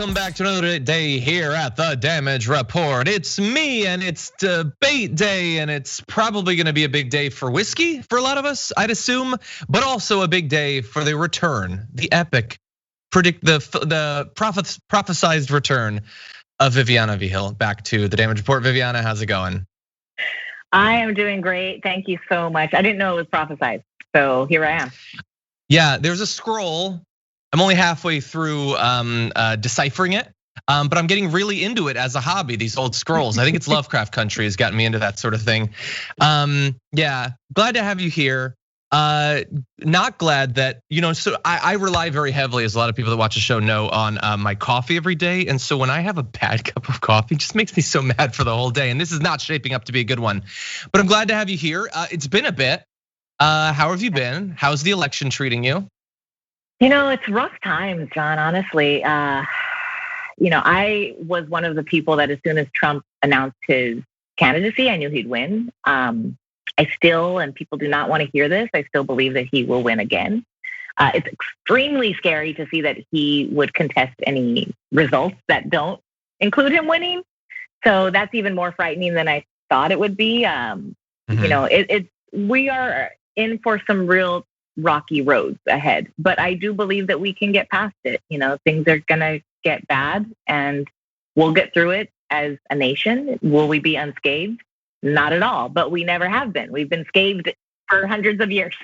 Welcome back to another day here at the Damage Report. It's me and it's debate day, and it's probably gonna be a big day for whiskey for a lot of us, I'd assume, but also a big day for the return, the epic, the prophesized return of Viviana Vigil back to the Damage Report. Viviana, how's it going? I am doing great. Thank you so much. I didn't know it was prophesized, so here I am. Yeah, there's a scroll. I'm only halfway through deciphering it, but I'm getting really into it as a hobby, these old scrolls. I think it's Lovecraft Country has gotten me into that sort of thing. Yeah, glad to have you here. Not glad that, so I rely very heavily, as a lot of people that watch the show know, on my coffee every day. And so when I have a bad cup of coffee, it just makes me so mad for the whole day. And this is not shaping up to be a good one, but I'm glad to have you here. It's been a bit. How have you been? How's the election treating you? It's rough times, John, honestly. I was one of the people that as soon as Trump announced his candidacy, I knew he'd win. I still, and people do not want to hear this, I still believe that he will win again. It's extremely scary to see that he would contest any results that don't include him winning. So that's even more frightening than I thought it would be. We are in for some real rocky roads ahead, but I do believe that we can get past it. Things are gonna get bad and we'll get through it as a nation. Will we be unscathed? Not at all, but we never have been. We've been scathed for hundreds of years.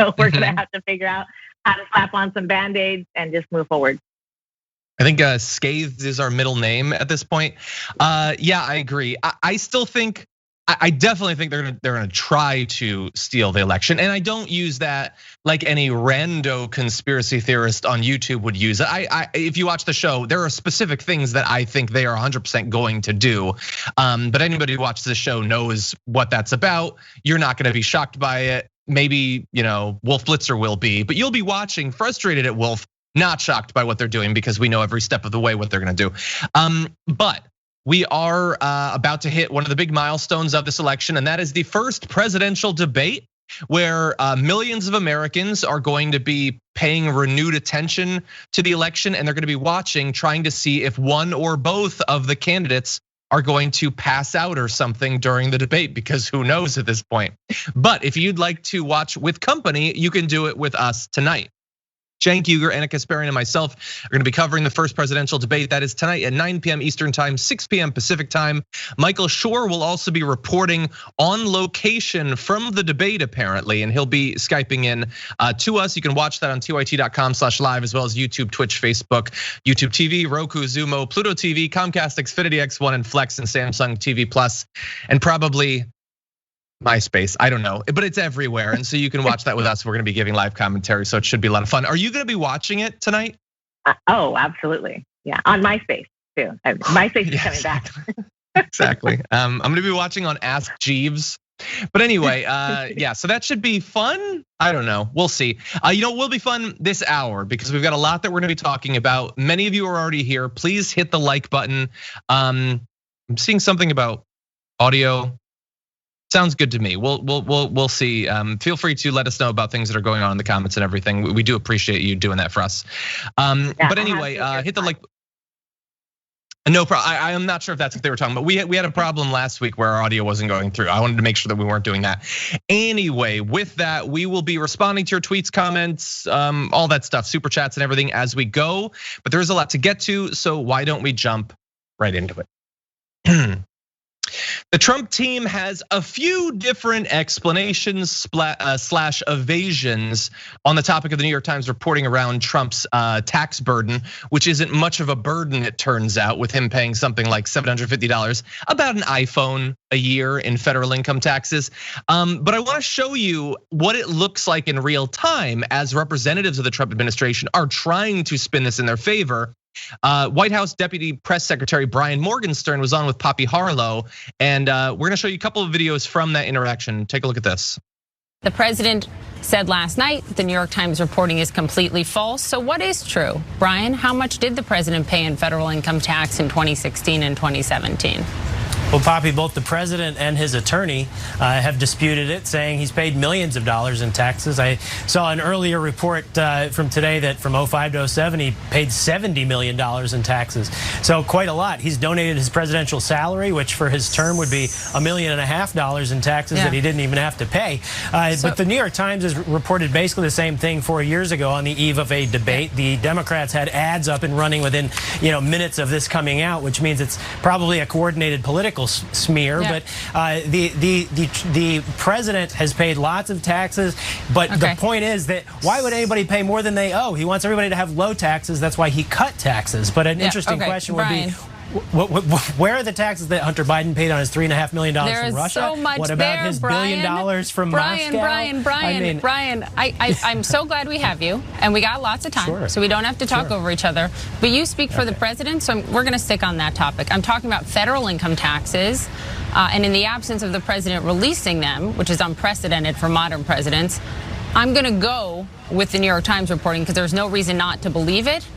So we're gonna have to figure out how to slap on some Band-Aids and just move forward. I think scathed is our middle name at this point. Yeah, I agree. I definitely think they're gonna try to steal the election, and I don't use that like any rando conspiracy theorist on YouTube would use it. If you watch the show, there are specific things that I think they are 100% going to do. But anybody who watches the show knows what that's about. You're not gonna be shocked by it. Maybe Wolf Blitzer will be, but you'll be watching frustrated at Wolf, not shocked by what they're doing because we know every step of the way what they're gonna do. But we are about to hit one of the big milestones of this election, and that is the first presidential debate where millions of Americans are going to be paying renewed attention to the election, and they're going to be watching, trying to see if one or both of the candidates are going to pass out or something during the debate, because who knows at this point. But if you'd like to watch with company, you can do it with us tonight. Cenk Uygur, Anna Kasparian, and myself are going to be covering the first presidential debate. That is tonight at 9 p.m. Eastern time, 6 p.m. Pacific time. Michael Shore will also be reporting on location from the debate, apparently, and he'll be Skyping in to us. You can watch that on tyt.com/live, as well as YouTube, Twitch, Facebook, YouTube TV, Roku, Zumo, Pluto TV, Comcast, Xfinity X1, and Flex, and Samsung TV Plus, and probably MySpace, I don't know, but it's everywhere. And so you can watch that with us. We're gonna be giving live commentary, so it should be a lot of fun. Are you gonna be watching it tonight? Oh, absolutely. Yeah, on MySpace too. MySpace is coming back. Exactly. I'm gonna be watching on Ask Jeeves. But anyway, yeah, so that should be fun. I don't know, we'll see. It will be fun this hour because we've got a lot that we're gonna be talking about. Many of you are already here. Please hit the like button. I'm seeing something about audio. Sounds good to me. We'll see. Feel free to let us know about things that are going on in the comments and everything. We do appreciate you doing that for us. But anyway, hit the like. No problem. I am not sure if that's what they were talking about. We had a problem last week where our audio wasn't going through. I wanted to make sure that we weren't doing that. Anyway, with that, we will be responding to your tweets, comments, all that stuff, super chats and everything as we go. But there's a lot to get to, so why don't we jump right into it? The Trump team has a few different explanations slash evasions on the topic of the New York Times reporting around Trump's tax burden, which isn't much of a burden, it turns out, with him paying something like $750, about an iPhone a year in federal income taxes. But I want to show you what it looks like in real time as representatives of the Trump administration are trying to spin this in their favor. White House Deputy Press Secretary Brian Morgenstern was on with Poppy Harlow, and we're gonna show you a couple of videos from that interaction. Take a look at this. The president said last night the New York Times reporting is completely false. So what is true? Brian, how much did the president pay in federal income tax in 2016 and 2017? Well, Poppy, both the president and his attorney have disputed it, saying he's paid millions of dollars in taxes. I saw an earlier report from today that from 05 to 07, he paid $70 million in taxes. So quite a lot. He's donated his presidential salary, which for his term would be $1.5 million in taxes that he didn't even have to pay. But the New York Times has reported basically the same thing 4 years ago on the eve of a debate. The Democrats had ads up and running within minutes of this coming out, which means it's probably a coordinated political smear. But the president has paid lots of taxes. But the point is that why would anybody pay more than they owe? He wants everybody to have low taxes. That's why he cut taxes. But an interesting question would be, where are the taxes that Hunter Biden paid on his $3.5 million from Russia? So much what about his $1 billion from Moscow? Brian, I'm so glad we have you, and we got lots of time, so we don't have to talk over each other. But you speak for the president, so we're going to stick on that topic. I'm talking about federal income taxes, and in the absence of the president releasing them, which is unprecedented for modern presidents, I'm going to go with the New York Times reporting because there's no reason not to believe it.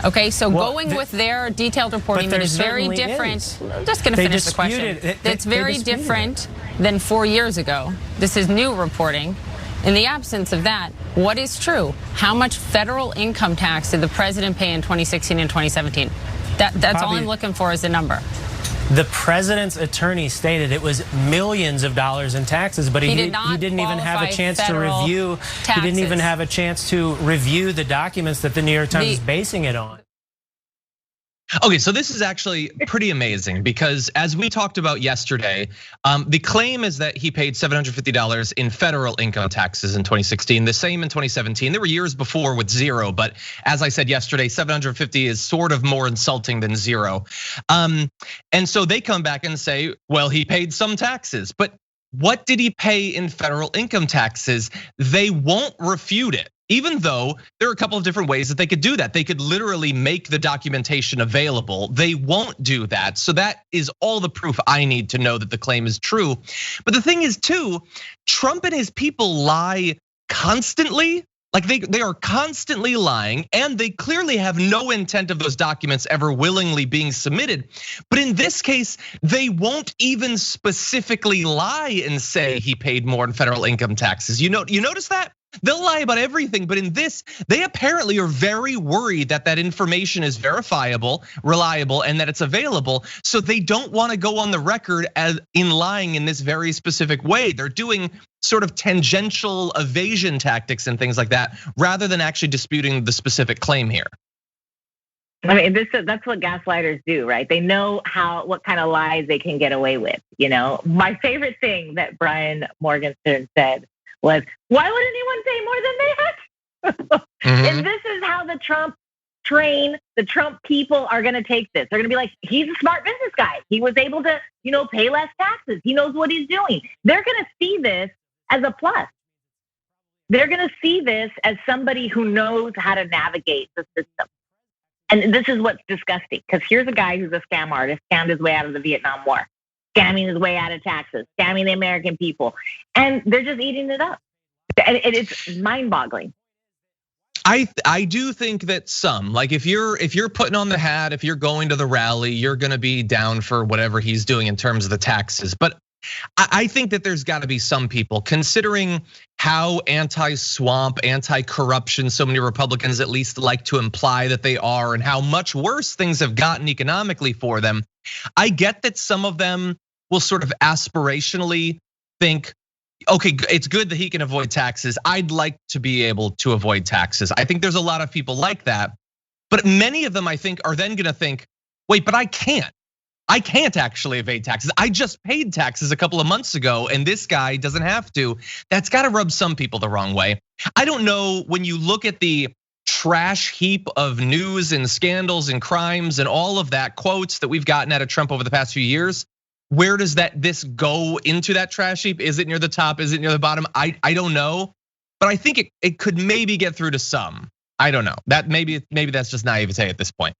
Okay, so going with their detailed reporting that is very different. I'm just going to finish the question. It's very different than 4 years ago. This is new reporting. In the absence of that, what is true? How much federal income tax did the president pay in 2016 and 2017? That's all I'm looking for is a number. The president's attorney stated it was millions of dollars in taxes, but he didn't even have a chance to review. He didn't even have a chance to review the documents that the New York Times is basing it on. Okay, so this is actually pretty amazing because as we talked about yesterday, the claim is that he paid $750 in federal income taxes in 2016, the same in 2017. There were years before with zero, but as I said yesterday, 750 is sort of more insulting than zero. And so they come back and say, well, he paid some taxes, but what did he pay in federal income taxes? They won't refute it. Even though there are a couple of different ways that they could do that. They could literally make the documentation available. They won't do that. So that is all the proof I need to know that the claim is true. But the thing is too, Trump and his people lie constantly. Like they are constantly lying, and they clearly have no intent of those documents ever willingly being submitted. But in this case, they won't even specifically lie and say he paid more in federal income taxes. You notice that? They'll lie about everything, but in this, they apparently are very worried that that information is verifiable, reliable, and that it's available. So they don't want to go on the record as in lying in this very specific way. They're doing sort of tangential evasion tactics and things like that, rather than actually disputing the specific claim here. I mean, that's what gaslighters do, right? They know what kind of lies they can get away with. My favorite thing that Brian Morgenstern said was, why would anyone pay more than they had? And this is how the Trump train, the Trump people are going to take this. They're going to be like, he's a smart business guy. He was able to, pay less taxes. He knows what he's doing. They're going to see this as a plus. They're going to see this as somebody who knows how to navigate the system. And this is what's disgusting, because here's a guy who's a scam artist, scammed his way out of the Vietnam War, scamming his way out of taxes, scamming the American people, and they're just eating it up. And it's mind-boggling. I do think that some, like if you're putting on the hat, if you're going to the rally, you're going to be down for whatever he's doing in terms of the taxes. But I think that there's got to be some people, considering how anti-swamp, anti-corruption so many Republicans at least like to imply that they are, and how much worse things have gotten economically for them. I get that some of them will sort of aspirationally think, okay, it's good that he can avoid taxes. I'd like to be able to avoid taxes. I think there's a lot of people like that. But many of them, I think, are then gonna think, wait, but I can't actually evade taxes. I just paid taxes a couple of months ago, and this guy doesn't have to. That's gotta rub some people the wrong way. I don't know, when you look at the trash heap of news and scandals and crimes and all of that, quotes that we've gotten out of Trump over the past few years, where does this go into that trash heap? Is it near the top? Is it near the bottom? I don't know, but I think it could maybe get through to some. I don't know. That maybe that's just naivete at this point.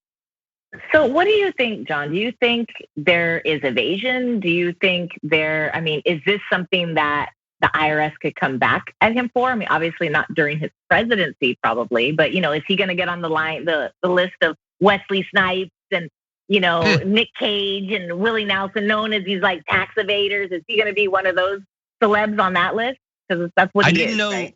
So what do you think, John? Do you think there is evasion? Do you think is this something that the IRS could come back at him for? I mean, obviously not during his presidency, probably, but is he going to get on the list of Wesley Snipes and Nick Cage and Willie Nelson, known as these like tax evaders? Is he going to be one of those celebs on that list? Because that's what he is. Right?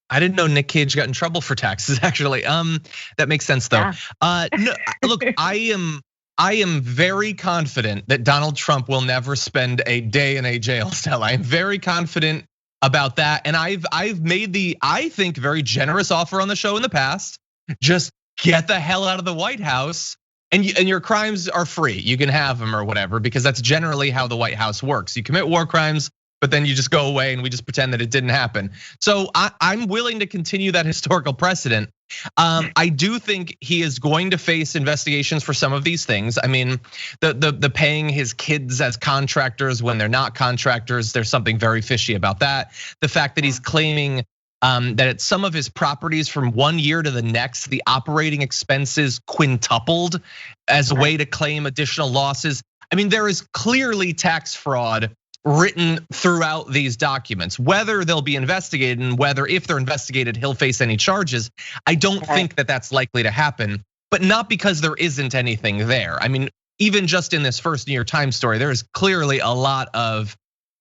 I didn't know Nick Cage got in trouble for taxes. Actually, that makes sense though. Yeah. No, look, I am very confident that Donald Trump will never spend a day in a jail cell. I am very confident about that, and I've made the, I think, very generous offer on the show in the past. Just get the hell out of the White House, and your crimes are free. You can have them or whatever, because that's generally how the White House works. You commit war crimes, but then you just go away and we just pretend that it didn't happen. So I'm willing to continue that historical precedent. I do think he is going to face investigations for some of these things. I mean, the paying his kids as contractors when they're not contractors, there's something very fishy about that. The fact that he's claiming that at some of his properties from one year to the next, the operating expenses quintupled as a way to claim additional losses. I mean, there is clearly tax fraud written throughout these documents. Whether they'll be investigated and whether, if they're investigated, he'll face any charges, I don't think that that's likely to happen, but not because there isn't anything there. I mean, even just in this first New York Times story, there is clearly a lot of,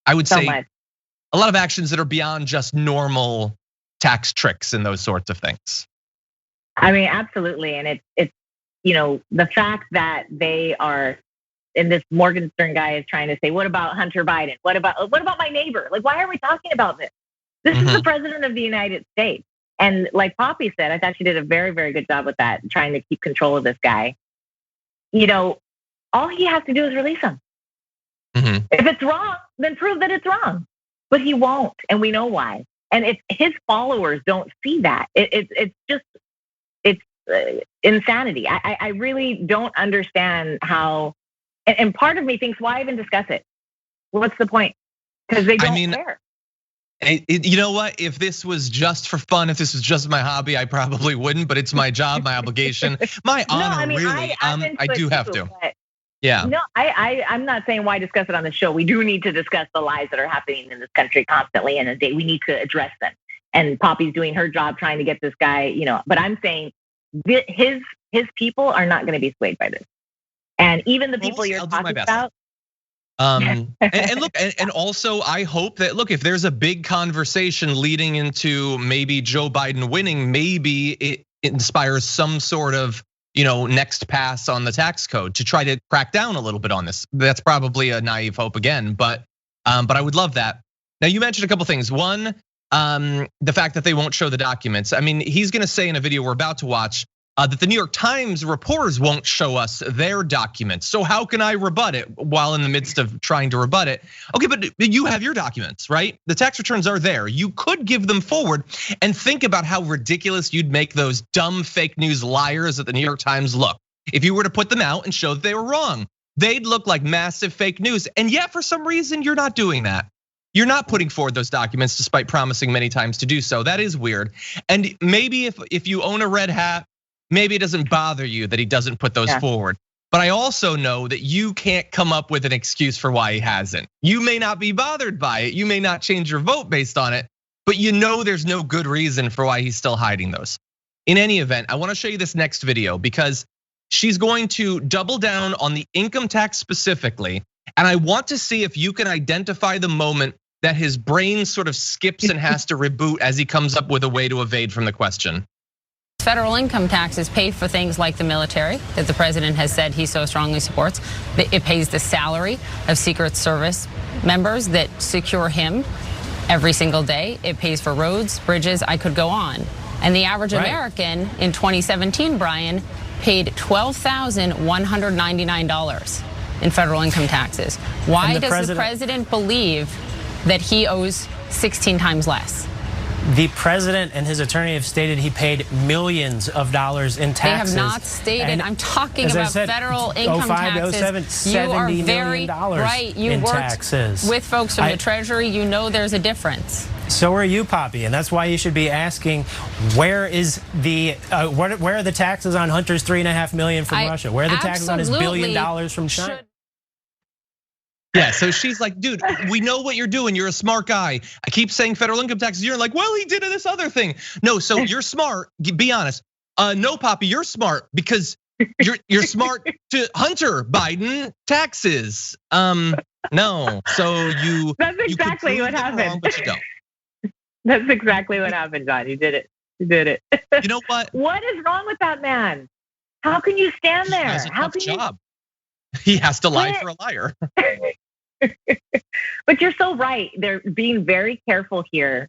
I would say, a lot of actions that are beyond just normal tax tricks and those sorts of things. I mean, absolutely. And it's the fact that they are, and this Morgenstern guy is trying to say, what about Hunter Biden? What about my neighbor? Like, why are we talking about this? This is the president of the United States. And like Poppy said, I thought she did a very, very good job with that, trying to keep control of this guy. All he has to do is release him. If it's wrong, then prove that it's wrong. But he won't, and we know why. And if his followers don't see that, it's just insanity. I really don't understand how. And part of me thinks, why even discuss it? What's the point? Because they don't care. You know what? If this was just for fun, if this was just my hobby, I probably wouldn't. But it's my job, my obligation, my honor. Really, I do have to. Yeah. No, I'm not saying why discuss it on the show. We do need to discuss the lies that are happening in this country constantly, and we need to address them. And Poppy's doing her job trying to get this guy. But I'm saying his people are not going to be swayed by this. And even the people you're talking about. And look, and also I hope that, look, if there's a big conversation leading into maybe Joe Biden winning, maybe it inspires some sort of, next pass on the tax code to try to crack down a little bit on this. That's probably a naive hope again, but I would love that. Now, you mentioned a couple things. One, the fact that they won't show the documents. I mean, he's gonna say in a video we're about to watch that the New York Times reporters won't show us their documents. So how can I rebut it while in the midst of trying to rebut it? Okay, but you have your documents, right? The tax returns are there. You could give them forward and think about how ridiculous you'd make those dumb fake news liars at the New York Times look. If you were to put them out and show that they were wrong, they'd look like massive fake news. And yet for some reason, you're not doing that. You're not putting forward those documents despite promising many times to do so. That is weird. And maybe if you own a red hat, maybe it doesn't bother you that he doesn't put those forward. But I also know that you can't come up with an excuse for why he hasn't. You may not be bothered by it. You may not change your vote based on it, but there's no good reason for why he's still hiding those. In any event, I wanna show you this next video because she's going to double down on the income tax specifically. And I want to see if you can identify the moment that his brain sort of skips and has to reboot as he comes up with a way to evade from the question. Federal income taxes pay for things like the military that the president has said he so strongly supports. It pays the salary of Secret Service members that secure him every single day. It pays for roads, bridges, I could go on. And the average American in 2017, Brian, paid $12,199 in federal income taxes. Why does the president believe that he owes 16 times less? The president and his attorney have stated he paid millions of dollars in taxes. They have not stated. I'm talking about federal income taxes. 05 to 07, $70 million right. You in worked taxes. With folks from the Treasury. You know there's a difference. So are you, Poppy, and that's why you should be asking, where is the where are the taxes on Hunter's $3.5 million from Russia? Where are the taxes on his $1 billion from China? Yeah, so she's like, dude, we know what you're doing. You're a smart guy. I keep saying federal income taxes. You're like, well, he did this other thing. No, so you're smart. Be honest. No, Poppy, you're smart because You're smart to Hunter Biden taxes. No, so you. That's exactly what happened. Wrong, but you don't. That's exactly what happened, John. You did it. You did it. You know what? What is wrong with that man? How can you stand there? He has a How tough can job. He has to lie for a liar. But you're so right. They're being very careful here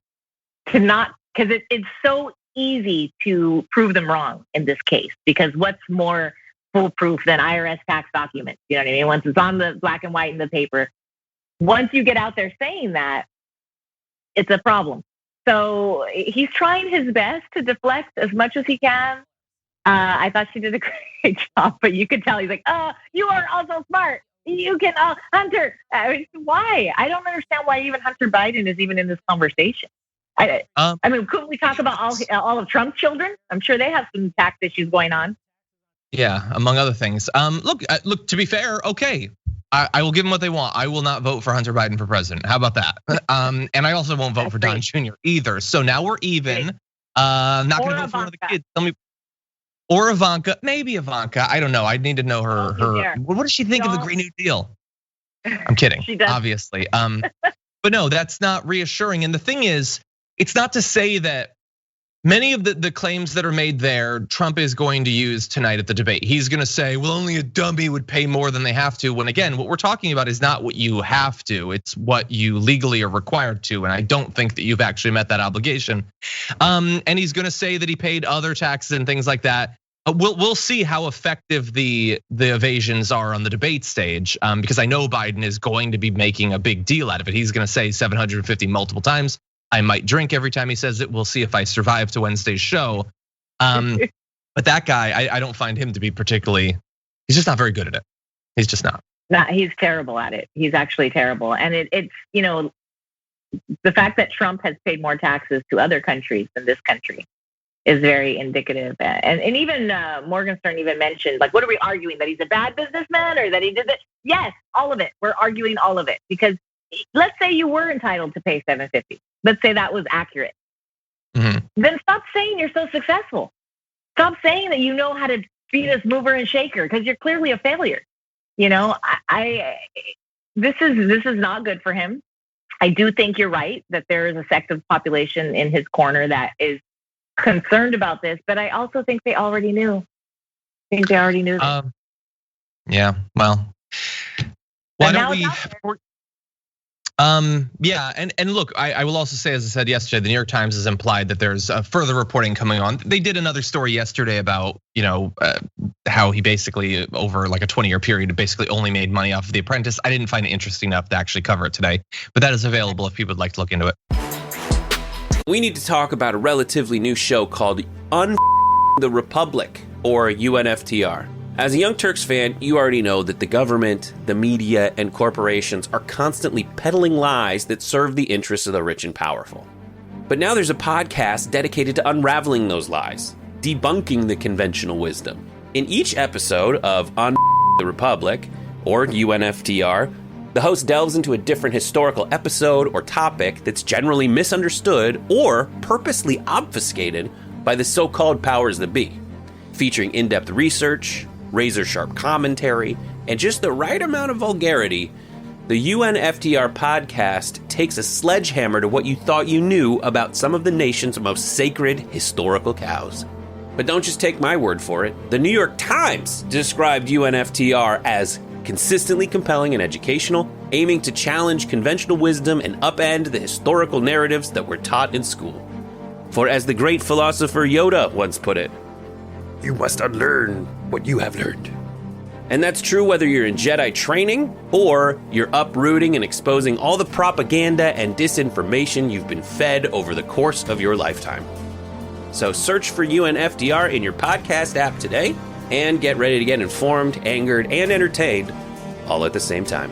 to not, because it's so easy to prove them wrong in this case. Because what's more foolproof than IRS tax documents? You know what I mean? Once it's on the black and white in the paper, once you get out there saying that, it's a problem. So he's trying his best to deflect as much as he can. I thought she did a great job, but you could tell he's like, you are also smart. You can, Hunter. Why? I don't understand why even Hunter Biden is even in this conversation. I mean, couldn't we talk about all of Trump's children? I'm sure they have some tax issues going on. Yeah, among other things. Look. To be fair, okay. I will give them what they want. I will not vote for Hunter Biden for president. How about that? And I also won't vote for Don Jr. either. So now we're even. Not going to vote for one of the kids. Tell me. Or Ivanka, maybe Ivanka. I don't know. I need to know her. What does she think of the Green New Deal? I'm kidding, obviously. But no, that's not reassuring. And the thing is, it's not to say that many of the claims that are made there, Trump is going to use tonight at the debate. He's going to say, well, only a dummy would pay more than they have to. When again, what we're talking about is not what you have to, it's what you legally are required to. And I don't think that you've actually met that obligation. And he's going to say that he paid other taxes and things like that. We'll see how effective the evasions are on the debate stage, because I know Biden is going to be making a big deal out of it. He's going to say 750 multiple times. I might drink every time he says it. We'll see if I survive to Wednesday's show. But that guy, I don't find him to be particularly. He's just not very good at it. He's just not. He's terrible at it. He's actually terrible, and it's the fact that Trump has paid more taxes to other countries than this country is very indicative. And even Morgenstern even mentioned, like, what are we arguing? That he's a bad businessman or that he did that? Yes, all of it. We're arguing all of it. Because let's say you were entitled to pay $750. Let's say that was accurate. Mm-hmm. Then stop saying you're so successful. Stop saying that you know how to be this mover and shaker, because you're clearly a failure. This is not good for him. I do think you're right that there is a sect of population in his corner that is concerned about this, but I also think they already knew. I think they already knew that. Yeah, well, why don't we? Yeah, and look, I will also say, as I said yesterday, the New York Times has implied that there's further reporting coming on. They did another story yesterday about, how he basically over like a 20-year period basically only made money off of The Apprentice. I didn't find it interesting enough to actually cover it today, but that is available if people would like to look into it. We need to talk about a relatively new show called the Republic, or UNFTR. As a Young Turks fan, you already know that the government, the media, and corporations are constantly peddling lies that serve the interests of the rich and powerful. But now there's a podcast dedicated to unraveling those lies, debunking the conventional wisdom. In each episode of the Republic, or UNFTR, the host delves into a different historical episode or topic that's generally misunderstood or purposely obfuscated by the so-called powers that be, featuring in-depth research, razor-sharp commentary, and just the right amount of vulgarity. The UNFTR podcast takes a sledgehammer to what you thought you knew about some of the nation's most sacred historical cows. But don't just take my word for it. The New York Times described UNFTR as consistently compelling and educational, aiming to challenge conventional wisdom and upend the historical narratives that were taught in school. For as the great philosopher Yoda once put it, you must unlearn what you have learned. And that's true whether you're in Jedi training or you're uprooting and exposing all the propaganda and disinformation you've been fed over the course of your lifetime. So search for UNFTR in your podcast app today and get ready to get informed, angered, and entertained all at the same time.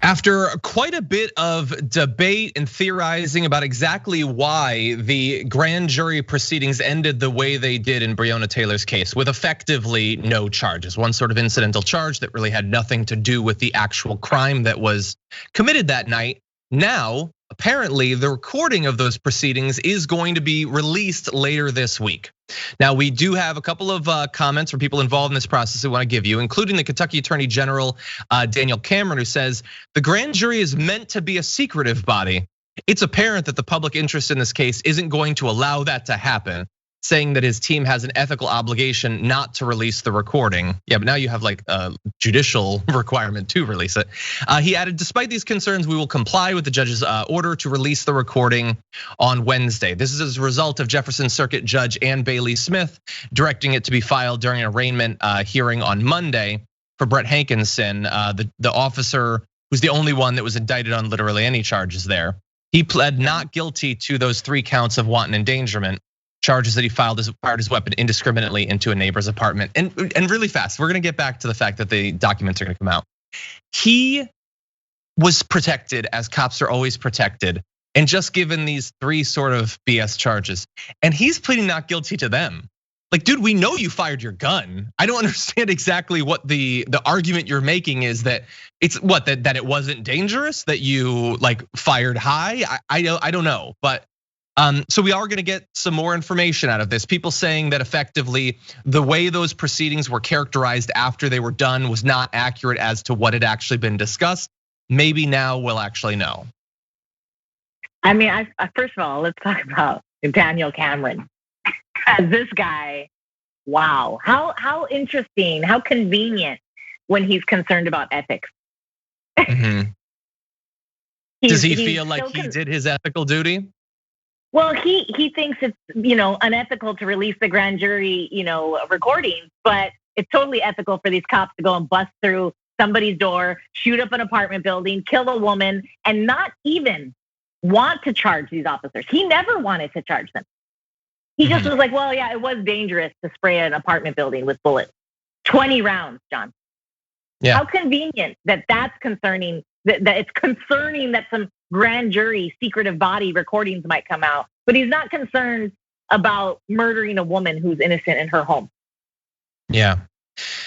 After quite a bit of debate and theorizing about exactly why the grand jury proceedings ended the way they did in Breonna Taylor's case, with effectively no charges, one sort of incidental charge that really had nothing to do with the actual crime that was committed that night. Now, apparently the recording of those proceedings is going to be released later this week. Now, we do have a couple of comments from people involved in this process we want to give you, including the Kentucky Attorney General, Daniel Cameron, who says, the grand jury is meant to be a secretive body. It's apparent that the public interest in this case isn't going to allow that to happen, saying that his team has an ethical obligation not to release the recording. Yeah, but now you have like a judicial requirement to release it. He added, despite these concerns, we will comply with the judge's order to release the recording on Wednesday. This is as a result of Jefferson Circuit Judge Ann Bailey Smith directing it to be filed during an arraignment hearing on Monday for Brett Hankinson, the officer who's the only one that was indicted on literally any charges there. He pled not guilty to those 3 counts of wanton endangerment, charges that he fired his weapon indiscriminately into a neighbor's apartment. And really fast, we're gonna get back to the fact that the documents are gonna come out. He was protected, as cops are always protected, and just given these 3 sort of BS charges. And he's pleading not guilty to them. Like, dude, we know you fired your gun. I don't understand exactly what the argument you're making is, that it's what, that it wasn't dangerous, that you like fired high. I don't know, but so we are gonna get some more information out of this. People saying that effectively the way those proceedings were characterized after they were done was not accurate as to what had actually been discussed. Maybe now we'll actually know. I mean, first of all, let's talk about Daniel Cameron. This guy, wow, how interesting, how convenient when he's concerned about ethics. Does he feel like he did his ethical duty? Well, he thinks it's unethical to release the grand jury recordings, but it's totally ethical for these cops to go and bust through somebody's door, shoot up an apartment building, kill a woman, and not even want to charge these officers. He never wanted to charge them. He just was like, well, yeah, it was dangerous to spray an apartment building with bullets. 20 rounds, John. Yeah. How convenient that that's concerning, that it's concerning that some grand jury secretive body recordings might come out, but he's not concerned about murdering a woman who's innocent in her home. Yeah.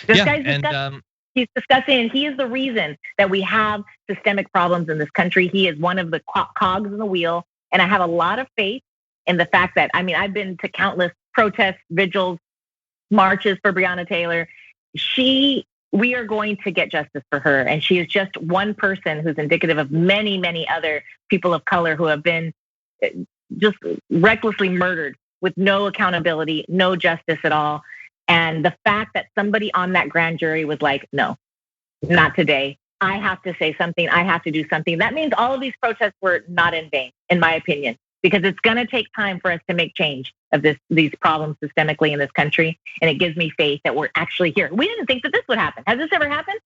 This guy's disgusting. He's disgusting, and he is the reason that we have systemic problems in this country. He is one of the cogs in the wheel, and I have a lot of faith in the fact that, I mean, I've been to countless protests, vigils, marches for Breonna Taylor. We are going to get justice for her, and she is just one person who's indicative of many, many other people of color who have been just recklessly murdered with no accountability, no justice at all. And the fact that somebody on that grand jury was like, no, not today. I have to say something. I have to do something. That means all of these protests were not in vain, in my opinion, because it's going to take time for us to make change of these problems systemically in this country. And it gives me faith that we're actually here. We didn't think that this would happen. Has this ever happened?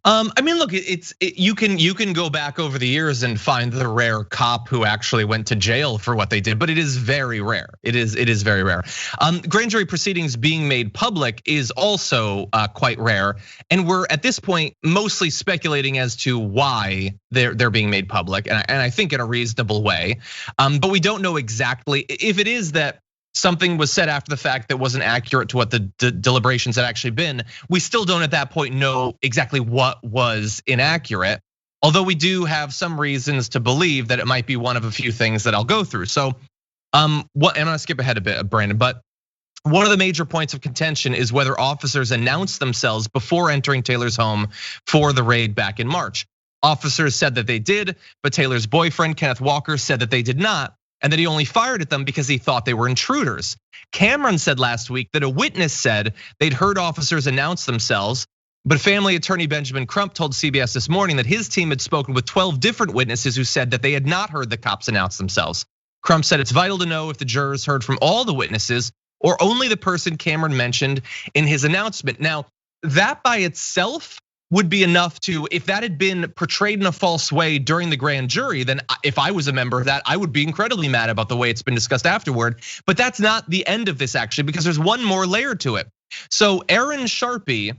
I mean, look, you can go back over the years and find the rare cop who actually went to jail for what they did, but it is very rare. It is very rare. Grand jury proceedings being made public is also quite rare, and we're at this point mostly speculating as to why they're being made public, and I think in a reasonable way. But we don't know exactly if it is that something was said after the fact that wasn't accurate to what the deliberations had actually been. We still don't at that point know exactly what was inaccurate, although we do have some reasons to believe that it might be one of a few things that I'll go through. So I'm gonna skip ahead a bit, Brandon, but one of the major points of contention is whether officers announced themselves before entering Taylor's home for the raid back in March. Officers said that they did, but Taylor's boyfriend, Kenneth Walker, said that they did not, and that he only fired at them because he thought they were intruders. Cameron said last week that a witness said they'd heard officers announce themselves, but family attorney Benjamin Crump told CBS this morning that his team had spoken with 12 different witnesses who said that they had not heard the cops announce themselves. Crump said it's vital to know if the jurors heard from all the witnesses or only the person Cameron mentioned in his announcement. Now, that by itself would be enough to, if that had been portrayed in a false way during the grand jury, then if I was a member of that, I would be incredibly mad about the way it's been discussed afterward. But that's not the end of this actually, because there's one more layer to it. So Aaron Sharpie,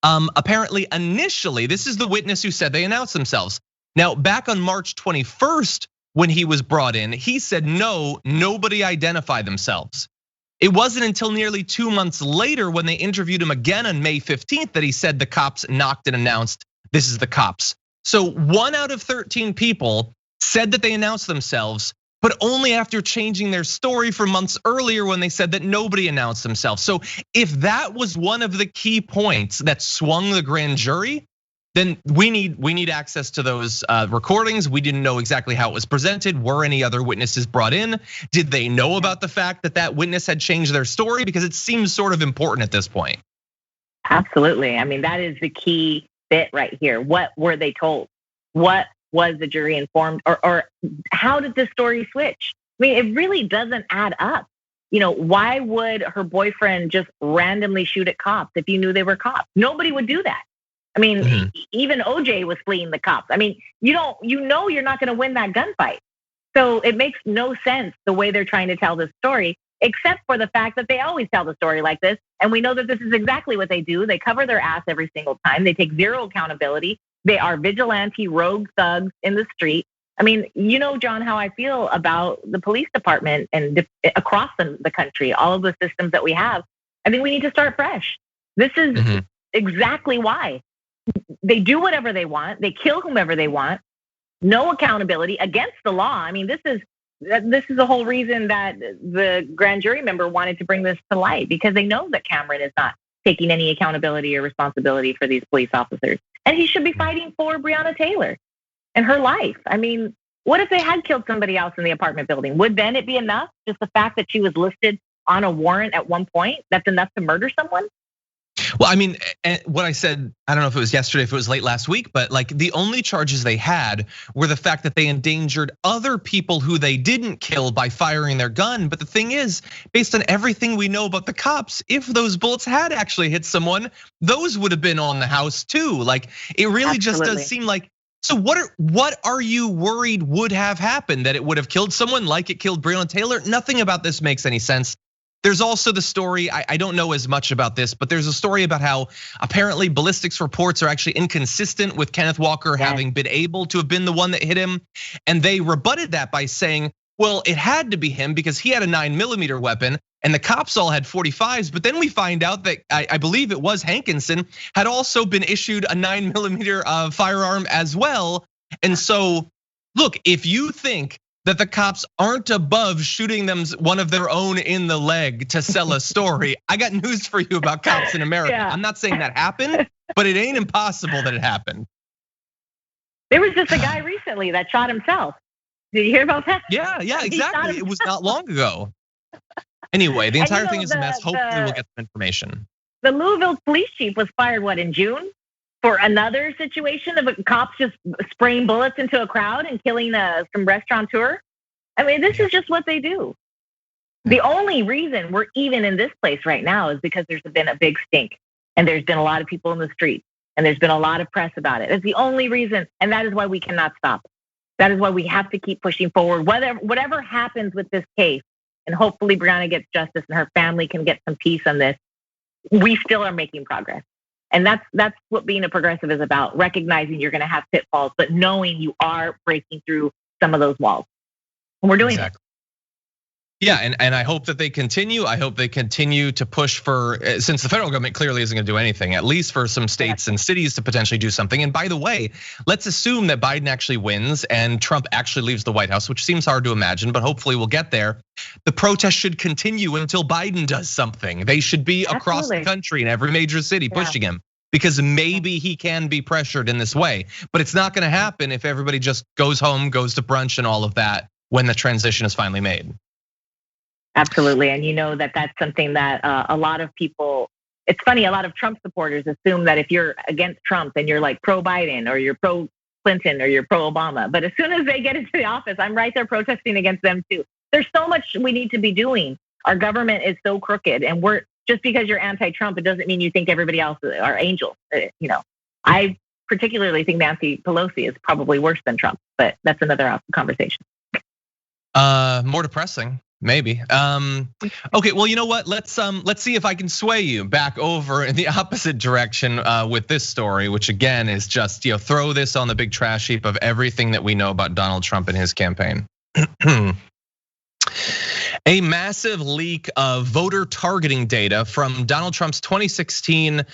apparently initially, this is the witness who said they announced themselves. Now, back on March 21st, when he was brought in, he said, no, nobody identified themselves. It wasn't until nearly 2 months later when they interviewed him again on May 15th that he said the cops knocked and announced, this is the cops. So 1 out of 13 people said that they announced themselves, but only after changing their story from months earlier when they said that nobody announced themselves. So if that was one of the key points that swung the grand jury, then we need access to those recordings. We didn't know exactly how it was presented. Were any other witnesses brought in? Did they know about the fact that that witness had changed their story? Because it seems sort of important at this point. Absolutely. I mean, that is the key bit right here. What were they told? What was the jury informed, or how did this story switch? I mean, it really doesn't add up. Why would her boyfriend just randomly shoot at cops if you knew they were cops? Nobody would do that. I mean, even OJ was fleeing the cops. I mean, you're not going to win that gunfight. So it makes no sense the way they're trying to tell this story, except for the fact that they always tell the story like this. And we know that this is exactly what they do. They cover their ass every single time. They take zero accountability. They are vigilante rogue thugs in the street. I mean, John, how I feel about the police department and across the country, all of the systems that we have. I think we need to start fresh. This is exactly why. They do whatever they want. They kill whomever they want. No accountability against the law. I mean, this is the whole reason that the grand jury member wanted to bring this to light, because they know that Cameron is not taking any accountability or responsibility for these police officers. And he should be fighting for Breonna Taylor and her life. I mean, what if they had killed somebody else in the apartment building? Would then it be enough? Just the fact that she was listed on a warrant at one point, that's enough to murder someone? Well, I mean, what I said, I don't know if it was yesterday, if it was late last week, but like the only charges they had were the fact that they endangered other people who they didn't kill by firing their gun. But the thing is, based on everything we know about the cops, if those bullets had actually hit someone, those would have been on the house too. Like it really just does seem like. So what are you worried would have happened? That it would have killed someone like it killed Breonna Taylor? Nothing about this makes any sense. There's also the story, I don't know as much about this, but there's a story about how apparently ballistics reports are actually inconsistent with Kenneth Walker having been able to have been the one that hit him. And they rebutted that by saying, well, it had to be him because he had a 9mm weapon and the cops all had 45s. But then we find out that I believe it was Hankinson had also been issued a 9mm firearm as well. And so, look, if you think that the cops aren't above shooting them one of their own in the leg to sell a story, I got news for you about cops in America. I'm not saying that happened, but it ain't impossible that it happened. There was just a guy recently that shot himself. Did you hear about that? Yeah, exactly. It was not long ago. Anyway, the entire thing is a mess. Hopefully we'll get some information. The Louisville police chief was fired, in June? For another situation of cops just spraying bullets into a crowd and killing some restaurateur. I mean, this is just what they do. The only reason we're even in this place right now is because there's been a big stink and there's been a lot of people in the streets and there's been a lot of press about it. It's the only reason, and that is why we cannot stop. That is why we have to keep pushing forward. Whatever happens with this case, and hopefully Breonna gets justice and her family can get some peace on this, we still are making progress. And that's what being a progressive is about, recognizing you're gonna have pitfalls, but knowing you are breaking through some of those walls. And we're doing it. Yeah, and I hope that they continue. I hope they continue to push for, since the federal government clearly isn't gonna do anything, at least for some states and cities to potentially do something. And by the way, let's assume that Biden actually wins and Trump actually leaves the White House, which seems hard to imagine, but hopefully we'll get there. The protest should continue until Biden does something. They should be across the country in every major city pushing him, because maybe he can be pressured in this way. But it's not gonna happen if everybody just goes home, goes to brunch and all of that when the transition is finally made. Absolutely, and you know that that's something that a lot of people, it's funny, a lot of Trump supporters assume that if you're against Trump, then you're like pro-Biden or you're pro-Clinton or you're pro-Obama. But as soon as they get into the office, I'm right there protesting against them too. There's so much we need to be doing. Our government is so crooked, and just because you're anti-Trump, it doesn't mean you think everybody else are angels. I particularly think Nancy Pelosi is probably worse than Trump, but that's another conversation. More depressing. Maybe. Okay, well, you know what? Let's see if I can sway you back over in the opposite direction with this story, which again is just, throw this on the big trash heap of everything that we know about Donald Trump and his campaign. A massive leak of voter targeting data from Donald Trump's 2016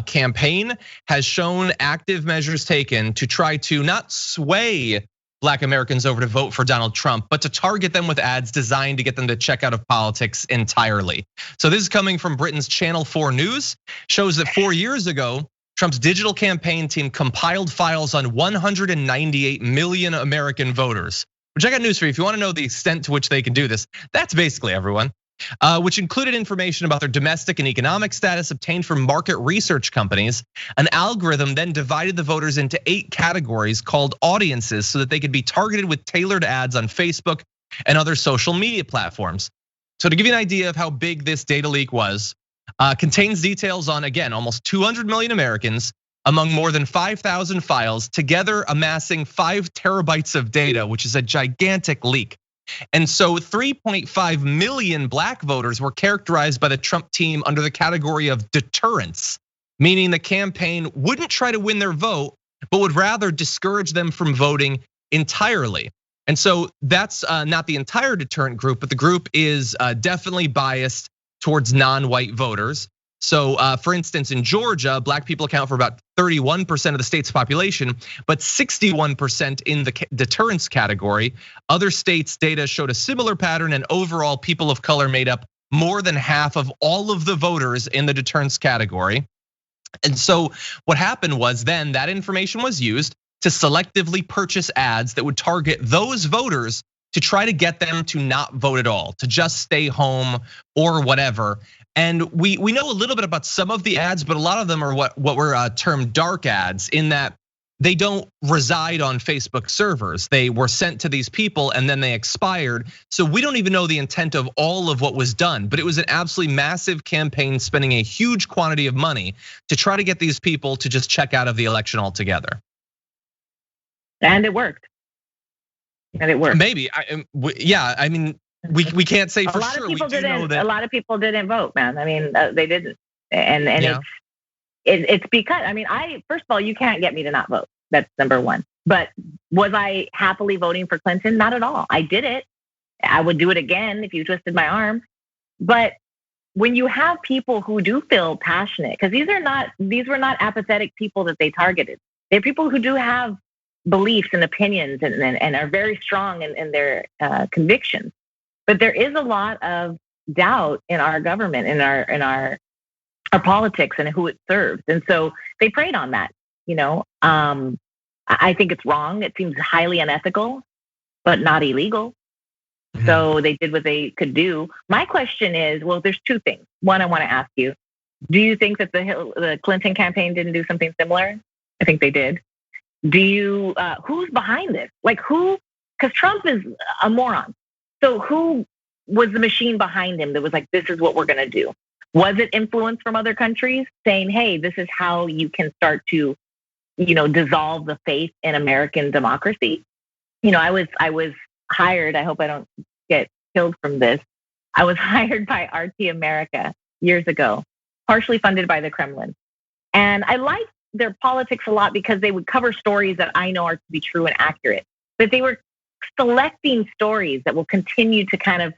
campaign has shown active measures taken to try to not sway Black Americans over to vote for Donald Trump, but to target them with ads designed to get them to check out of politics entirely. So this is coming from Britain's Channel 4 News, shows that 4 years ago, Trump's digital campaign team compiled files on 198 million American voters. Which I got news for you. If you want to know the extent to which they can do this, that's basically everyone. Which included information about their domestic and economic status obtained from market research companies. An algorithm then divided the voters into 8 categories called audiences so that they could be targeted with tailored ads on Facebook and other social media platforms. So to give you an idea of how big this data leak was, contains details on, again, almost 200 million Americans among more than 5,000 files, together amassing 5 terabytes of data, which is a gigantic leak. And so 3.5 million Black voters were characterized by the Trump team under the category of deterrence, meaning the campaign wouldn't try to win their vote, but would rather discourage them from voting entirely. And so that's not the entire deterrent group, but the group is definitely biased towards non-white voters. So for instance, in Georgia, Black people account for about 31% of the state's population, but 61% in the deterrence category. Other states' data showed a similar pattern, and overall people of color made up more than half of all of the voters in the deterrence category. And so what happened was then that information was used to selectively purchase ads that would target those voters to try to get them to not vote at all, to just stay home or whatever. And we know a little bit about some of the ads, but a lot of them are what were termed dark ads, in that they don't reside on Facebook servers. They were sent to these people and then they expired. So we don't even know the intent of all of what was done, but it was an absolutely massive campaign spending a huge quantity of money to try to get these people to just check out of the election altogether. And it worked. Maybe, yeah, I mean, we can't say for sure. A lot of people didn't vote, man. I mean, they didn't, and yeah. It's because, I mean, first of all, you can't get me to not vote. That's number one. But was I happily voting for Clinton? Not at all. I did it. I would do it again if you twisted my arm. But when you have people who do feel passionate, because these were not apathetic people that they targeted. They're people who do have beliefs and opinions and are very strong in their convictions. But there is a lot of doubt in our government, in our politics and who it serves. And so they preyed on that, I think it's wrong. It seems highly unethical, but not illegal. Mm-hmm. So they did what they could do. My question is, well, there's 2 things. One, I want to ask you, do you think that the Clinton campaign didn't do something similar? I think they did. Do you, who's behind this? Like who, because Trump is a moron. So who was the machine behind him that was like, this is what we're going to do? Was it influence from other countries saying, hey, this is how you can start to, dissolve the faith in American democracy? I was hired, I hope I don't get killed from this. I was hired by RT America years ago, partially funded by the Kremlin. And I liked their politics a lot because they would cover stories that I know are to be true and accurate. But they were selecting stories that will continue to kind of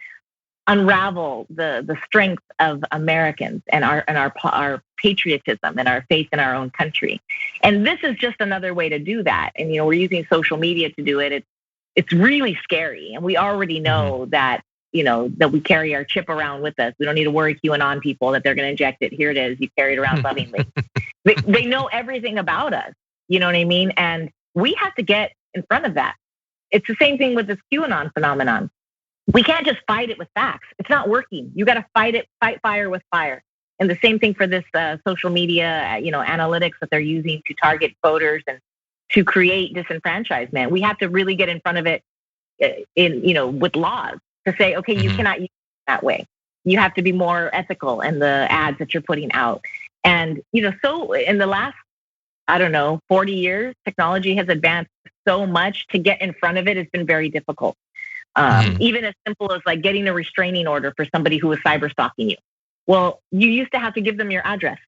unravel the strength of Americans and our patriotism and our faith in our own country. And this is just another way to do that. And we're using social media to do it. It's really scary. And we already know that that we carry our chip around with us. We don't need to worry QAnon people that they're going to inject it. Here it is. You carry it around lovingly. They know everything about us. You know what I mean? And we have to get in front of that. It's the same thing with this QAnon phenomenon. We can't just fight it with facts. It's not working. You got to fight fire with fire. And the same thing for this social media, analytics that they're using to target voters and to create disenfranchisement. We have to really get in front of it with laws to say, okay, you cannot use it that way. You have to be more ethical in the ads that you're putting out. And, so in the last, 40 years, technology has advanced so much. To get in front of it has been very difficult. Even as simple as like getting a restraining order for somebody who was cyber stalking you. Well, you used to have to give them your address.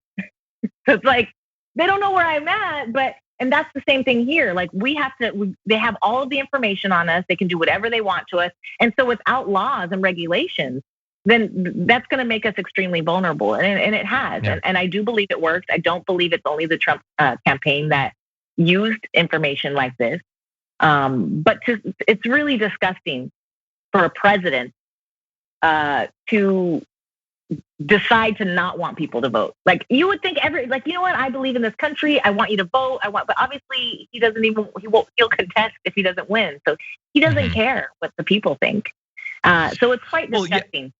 So it's like, they don't know where I'm at, And that's the same thing here. Like they have all of the information on us. They can do whatever they want to us. And so without laws and regulations, then that's going to make us extremely vulnerable. And it has. Yeah. And I do believe it works. I don't believe it's only the Trump campaign that used information like this. But it's really disgusting for a president to decide to not want people to vote. Like, you would think you know what? I believe in this country. I want you to vote. But obviously he'll contest if he doesn't win. So he doesn't care what the people think. So it's quite disgusting.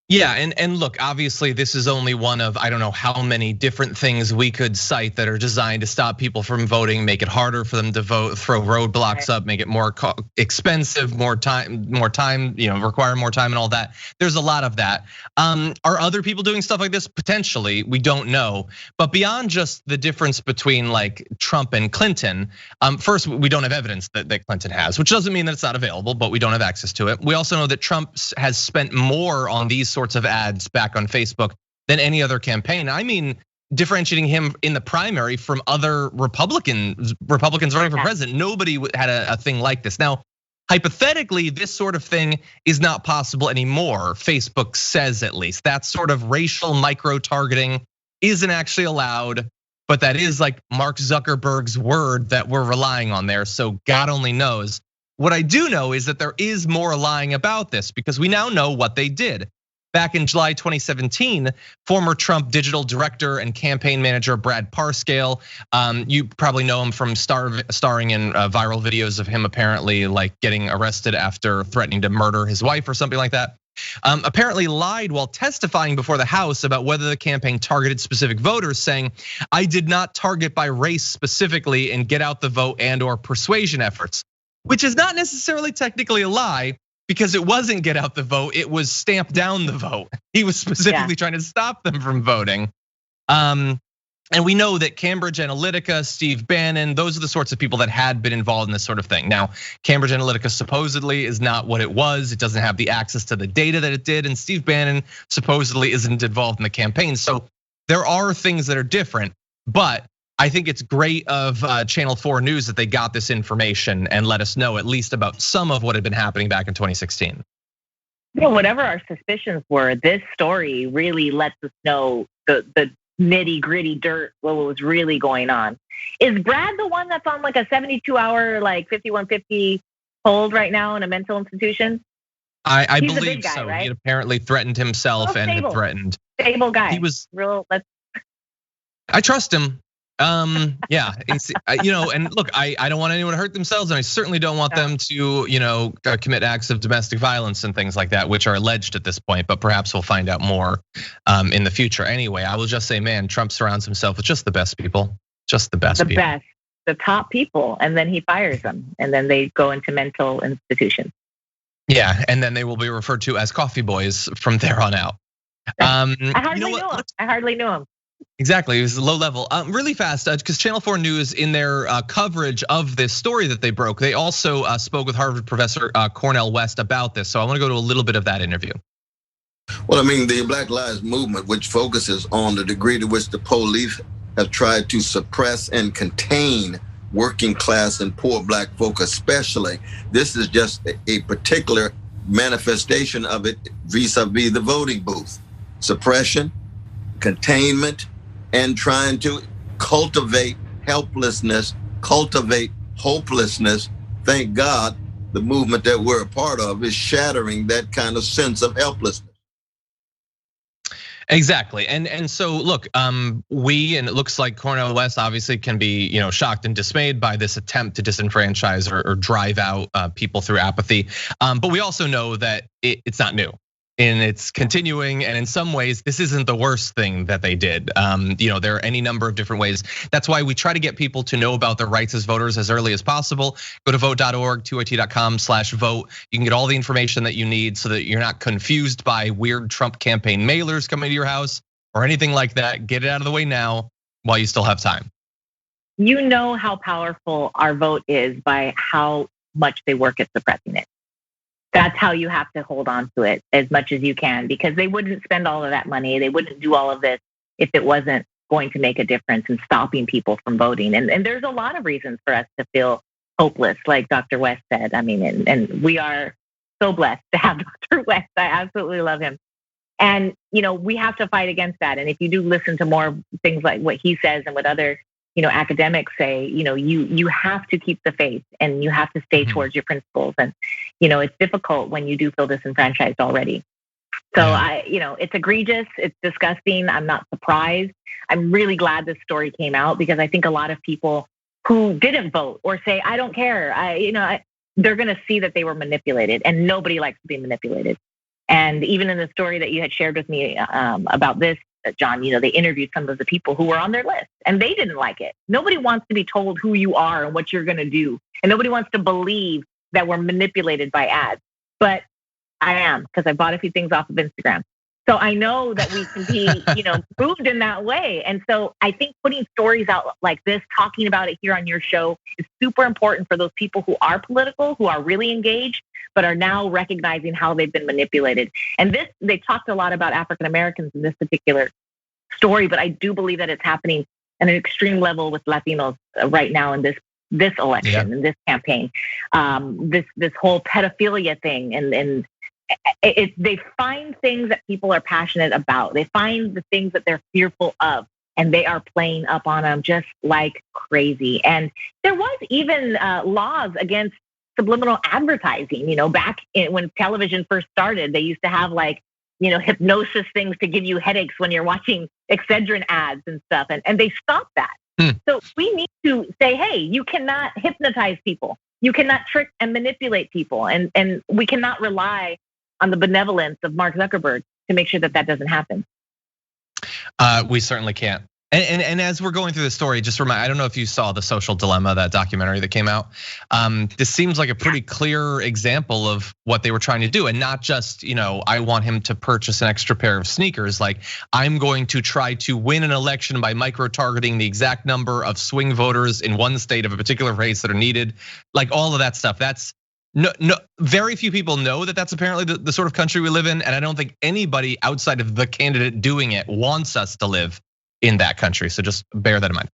Yeah, and look, obviously this is only one of, I don't know how many different things we could cite that are designed to stop people from voting, make it harder for them to vote, throw roadblocks up, make it more expensive, more time, require more time and all that. There's a lot of that. Are other people doing stuff like this? Potentially, we don't know. But beyond just the difference between like Trump and Clinton, first, we don't have evidence that Clinton has, which doesn't mean that it's not available, but we don't have access to it. We also know that Trump has spent more on these sorts of ads back on Facebook than any other campaign. I mean, differentiating him in the primary from other Republicans running for president. Nobody had a thing like this. Now, hypothetically, this sort of thing is not possible anymore. Facebook says, at least, that sort of racial micro-targeting isn't actually allowed, but that is like Mark Zuckerberg's word that we're relying on there. So God only knows. What I do know is that there is more lying about this, because we now know what they did. Back in July 2017, former Trump digital director and campaign manager Brad Parscale, you probably know him from starring in viral videos of him apparently like getting arrested after threatening to murder his wife or something like that. Apparently lied while testifying before the House about whether the campaign targeted specific voters, saying, "I did not target by race specifically in get out the vote and/or persuasion efforts," which is not necessarily technically a lie, because it wasn't get out the vote, it was stamp down the vote. He was specifically trying to stop them from voting. And we know that Cambridge Analytica, Steve Bannon, those are the sorts of people that had been involved in this sort of thing. Now, Cambridge Analytica supposedly is not what it was. It doesn't have the access to the data that it did. And Steve Bannon supposedly isn't involved in the campaign. So there are things that are different, but I think it's great of Channel 4 News that they got this information and let us know at least about some of what had been happening back in 2016. Yeah, whatever our suspicions were, this story really lets us know the nitty gritty dirt, what was really going on. Is Brad the one that's on like a 72-hour, like 5150 hold right now in a mental institution? I believe guy, so. Right? He had apparently threatened himself and had threatened. Stable guy. He was real. I trust him. Yeah, and look, I don't want anyone to hurt themselves, and I certainly don't want them to, commit acts of domestic violence and things like that, which are alleged at this point. But perhaps we'll find out more in the future. Anyway, I will just say, man, Trump surrounds himself with just the best people, just the best people, the top people, and then he fires them, and then they go into mental institutions. Yeah, and then they will be referred to as coffee boys from there on out. I hardly knew him. Exactly, it was low level. Really fast, because Channel 4 News, in their coverage of this story that they broke, they also spoke with Harvard professor Cornel West about this. So I want to go to a little bit of that interview. Well, I mean, the Black Lives Movement, which focuses on the degree to which the police have tried to suppress and contain working class and poor black folk especially. This is just a particular manifestation of it vis-a-vis the voting booth. Suppression, containment, and trying to cultivate helplessness, cultivate hopelessness. Thank God the movement that we're a part of is shattering that kind of sense of helplessness. Exactly, and so look, and it looks like Cornel West obviously can be, shocked and dismayed by this attempt to disenfranchise or drive out people through apathy. But we also know that it's not new. And it's continuing, and in some ways, this isn't the worst thing that they did. There are any number of different ways. That's why we try to get people to know about their rights as voters as early as possible. Go to vote.org, 2it.com/vote. You can get all the information that you need so that you're not confused by weird Trump campaign mailers coming to your house or anything like that. Get it out of the way now while you still have time. You know how powerful our vote is by how much they work at suppressing it. That's how you have to hold on to it as much as you can, because they wouldn't spend all of that money. They wouldn't do all of this if it wasn't going to make a difference in stopping people from voting. And there's a lot of reasons for us to feel hopeless, like Dr. West said. I mean, and we are so blessed to have Dr. West. I absolutely love him. And, we have to fight against that. And if you do listen to more things like what he says and what other, academics say, you have to keep the faith and you have to stay towards your principles. And, it's difficult when you do feel disenfranchised already. So it's egregious. It's disgusting. I'm not surprised. I'm really glad this story came out because I think a lot of people who didn't vote or say, I don't care, they're going to see that they were manipulated, and nobody likes to be manipulated. And even in the story that you had shared with me about this, John, they interviewed some of the people who were on their list and they didn't like it. Nobody wants to be told who you are and what you're going to do. And nobody wants to believe that we're manipulated by ads. But I am, because I bought a few things off of Instagram. So I know that we can be, moved in that way. And so I think putting stories out like this, talking about it here on your show is super important for those people who are political, who are really engaged, but are now recognizing how they've been manipulated. And they talked a lot about African Americans in this particular story, but I do believe that it's happening at an extreme level with Latinos right now in this election, in this campaign, this whole pedophilia thing, and they find things that people are passionate about. They find the things that they're fearful of, and they are playing up on them just like crazy. And there was even laws against subliminal advertising. Back when television first started, they used to have hypnosis things to give you headaches when you're watching Excedrin ads and stuff, and they stopped that. So we need to say, hey, you cannot hypnotize people. You cannot trick and manipulate people, and we cannot rely on the benevolence of Mark Zuckerberg to make sure that doesn't happen. We certainly can't. And as we're going through the story, just remind, I don't know if you saw The Social Dilemma, that documentary that came out. This seems like a pretty clear example of what they were trying to do. And not just, I want him to purchase an extra pair of sneakers. Like, I'm going to try to win an election by micro-targeting the exact number of swing voters in one state of a particular race that are needed. Like, all of that stuff. That's no, very few people know that that's apparently the sort of country we live in. And I don't think anybody outside of the candidate doing it wants us to live in that country. So just bear that in mind.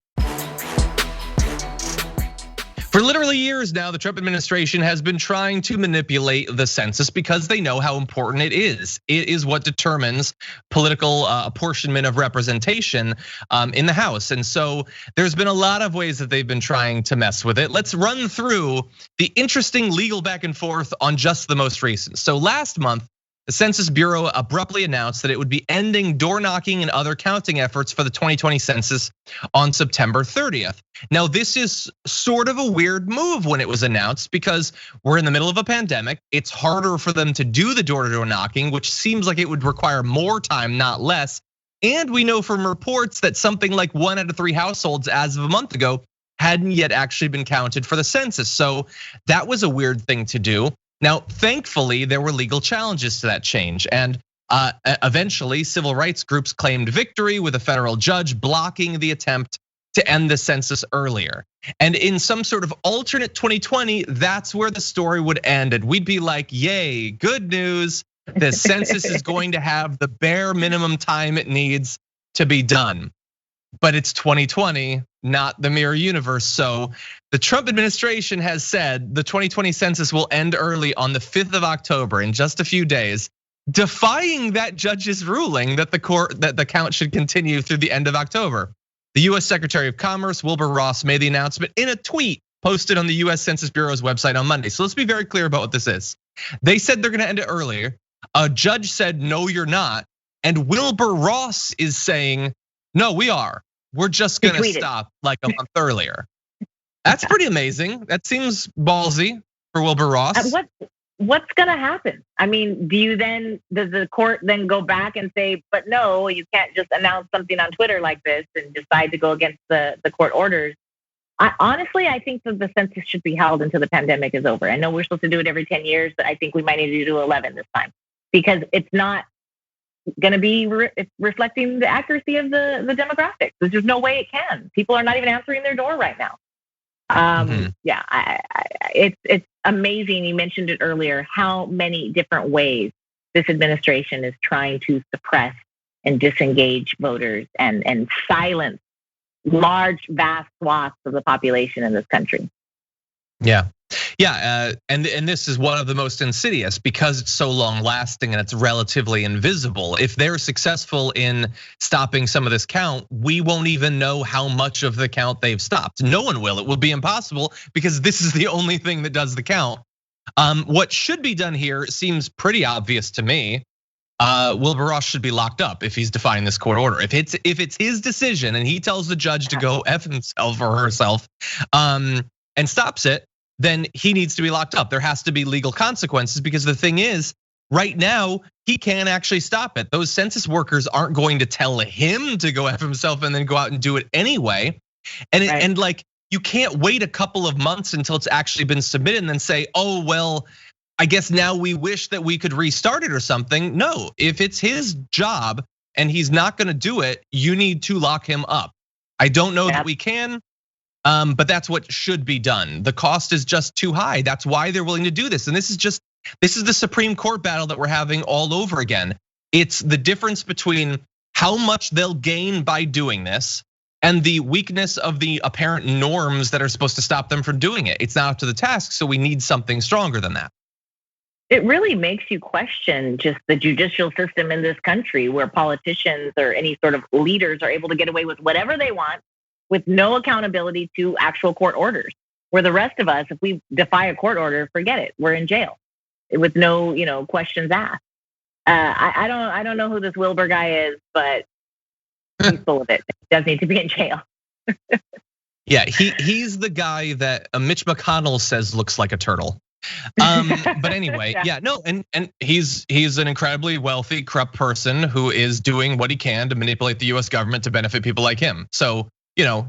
For literally years now, the Trump administration has been trying to manipulate the census because they know how important it is. It is what determines political apportionment of representation in the House. And so there's been a lot of ways that they've been trying to mess with it. Let's run through the interesting legal back and forth on just the most recent. So last month, the Census Bureau abruptly announced that it would be ending door knocking and other counting efforts for the 2020 census on September 30th. Now, this is sort of a weird move when it was announced because we're in the middle of a pandemic. It's harder for them to do the door-to-door knocking, which seems like it would require more time, not less. And we know from reports that something like 1 out of 3 households as of a month ago hadn't yet actually been counted for the census. So that was a weird thing to do. Now, thankfully, there were legal challenges to that change. And eventually, civil rights groups claimed victory with a federal judge blocking the attempt to end the census earlier. And in some sort of alternate 2020, that's where the story would end. And we'd be like, yay, good news. The census is going to have the bare minimum time it needs to be done. But it's 2020, not the mirror universe. So the Trump administration has said the 2020 census will end early on the 5th of October, in just a few days, defying that judge's ruling that the count should continue through the end of October. The US Secretary of Commerce, Wilbur Ross, made the announcement in a tweet posted on the US Census Bureau's website on Monday. So let's be very clear about what this is. They said they're gonna end it earlier. A judge said, no, you're not. And Wilbur Ross is saying, no, we are. We're just gonna stop like a month earlier. That's pretty amazing. That seems ballsy for Wilbur Ross. What's gonna happen? I mean, does the court then go back and say, but no, you can't just announce something on Twitter like this and decide to go against the court orders? Honestly, I think that the census should be held until the pandemic is over. I know we're supposed to do it every 10 years, but I think we might need to do 11 this time because it's not going to be reflecting the accuracy of the demographics. There's just no way it can. People are not even answering their door right now. Yeah, it's amazing. You mentioned it earlier, how many different ways this administration is trying to suppress and disengage voters and silence large, vast swaths of the population in this country. Yeah. And this is one of the most insidious because it's so long lasting and it's relatively invisible. If they're successful in stopping some of this count, we won't even know how much of the count they've stopped. No one will. It will be impossible because this is the only thing that does the count. What should be done here seems pretty obvious to me. Wilbur Ross should be locked up if he's defying this court order. If it's his decision and he tells the judge to go F himself or herself and stops it, then he needs to be locked up. There has to be legal consequences because the thing is, right now, he can't actually stop it. Those census workers aren't going to tell him to go F himself and then go out and do it anyway. And like, you can't wait a couple of months until it's actually been submitted and then say, oh, well, I guess now we wish that we could restart it or something. No, if it's his job and he's not gonna do it, you need to lock him up. I don't know that we can, but that's what should be done. The cost is just too high. That's why they're willing to do this. And this is the Supreme Court battle that we're having all over again. It's the difference between how much they'll gain by doing this and the weakness of the apparent norms that are supposed to stop them from doing it. It's not up to the task, so we need something stronger than that. It really makes you question just the judicial system in this country where politicians or any sort of leaders are able to get away with whatever they want with no accountability to actual court orders. Where the rest of us, if we defy a court order, forget it, we're in jail with no questions asked. I don't know who this Wilbur guy is, but he's full of it. He does need to be in jail. Yeah, he's the guy that Mitch McConnell says looks like a turtle. But anyway, and he's an incredibly wealthy, corrupt person who is doing what he can to manipulate the US government to benefit people like him. So,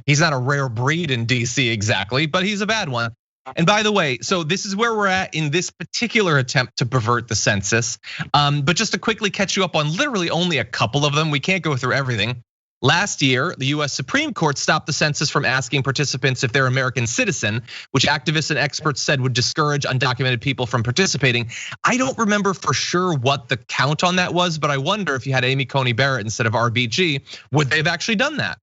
he's not a rare breed in DC exactly, but he's a bad one. And by the way, so this is where we're at in this particular attempt to pervert the census. But just to quickly catch you up on literally only a couple of them, we can't go through everything. Last year, the US Supreme Court stopped the census from asking participants if they're American citizen, which activists and experts said would discourage undocumented people from participating. I don't remember for sure what the count on that was, but I wonder if you had Amy Coney Barrett instead of RBG, would they have actually done that?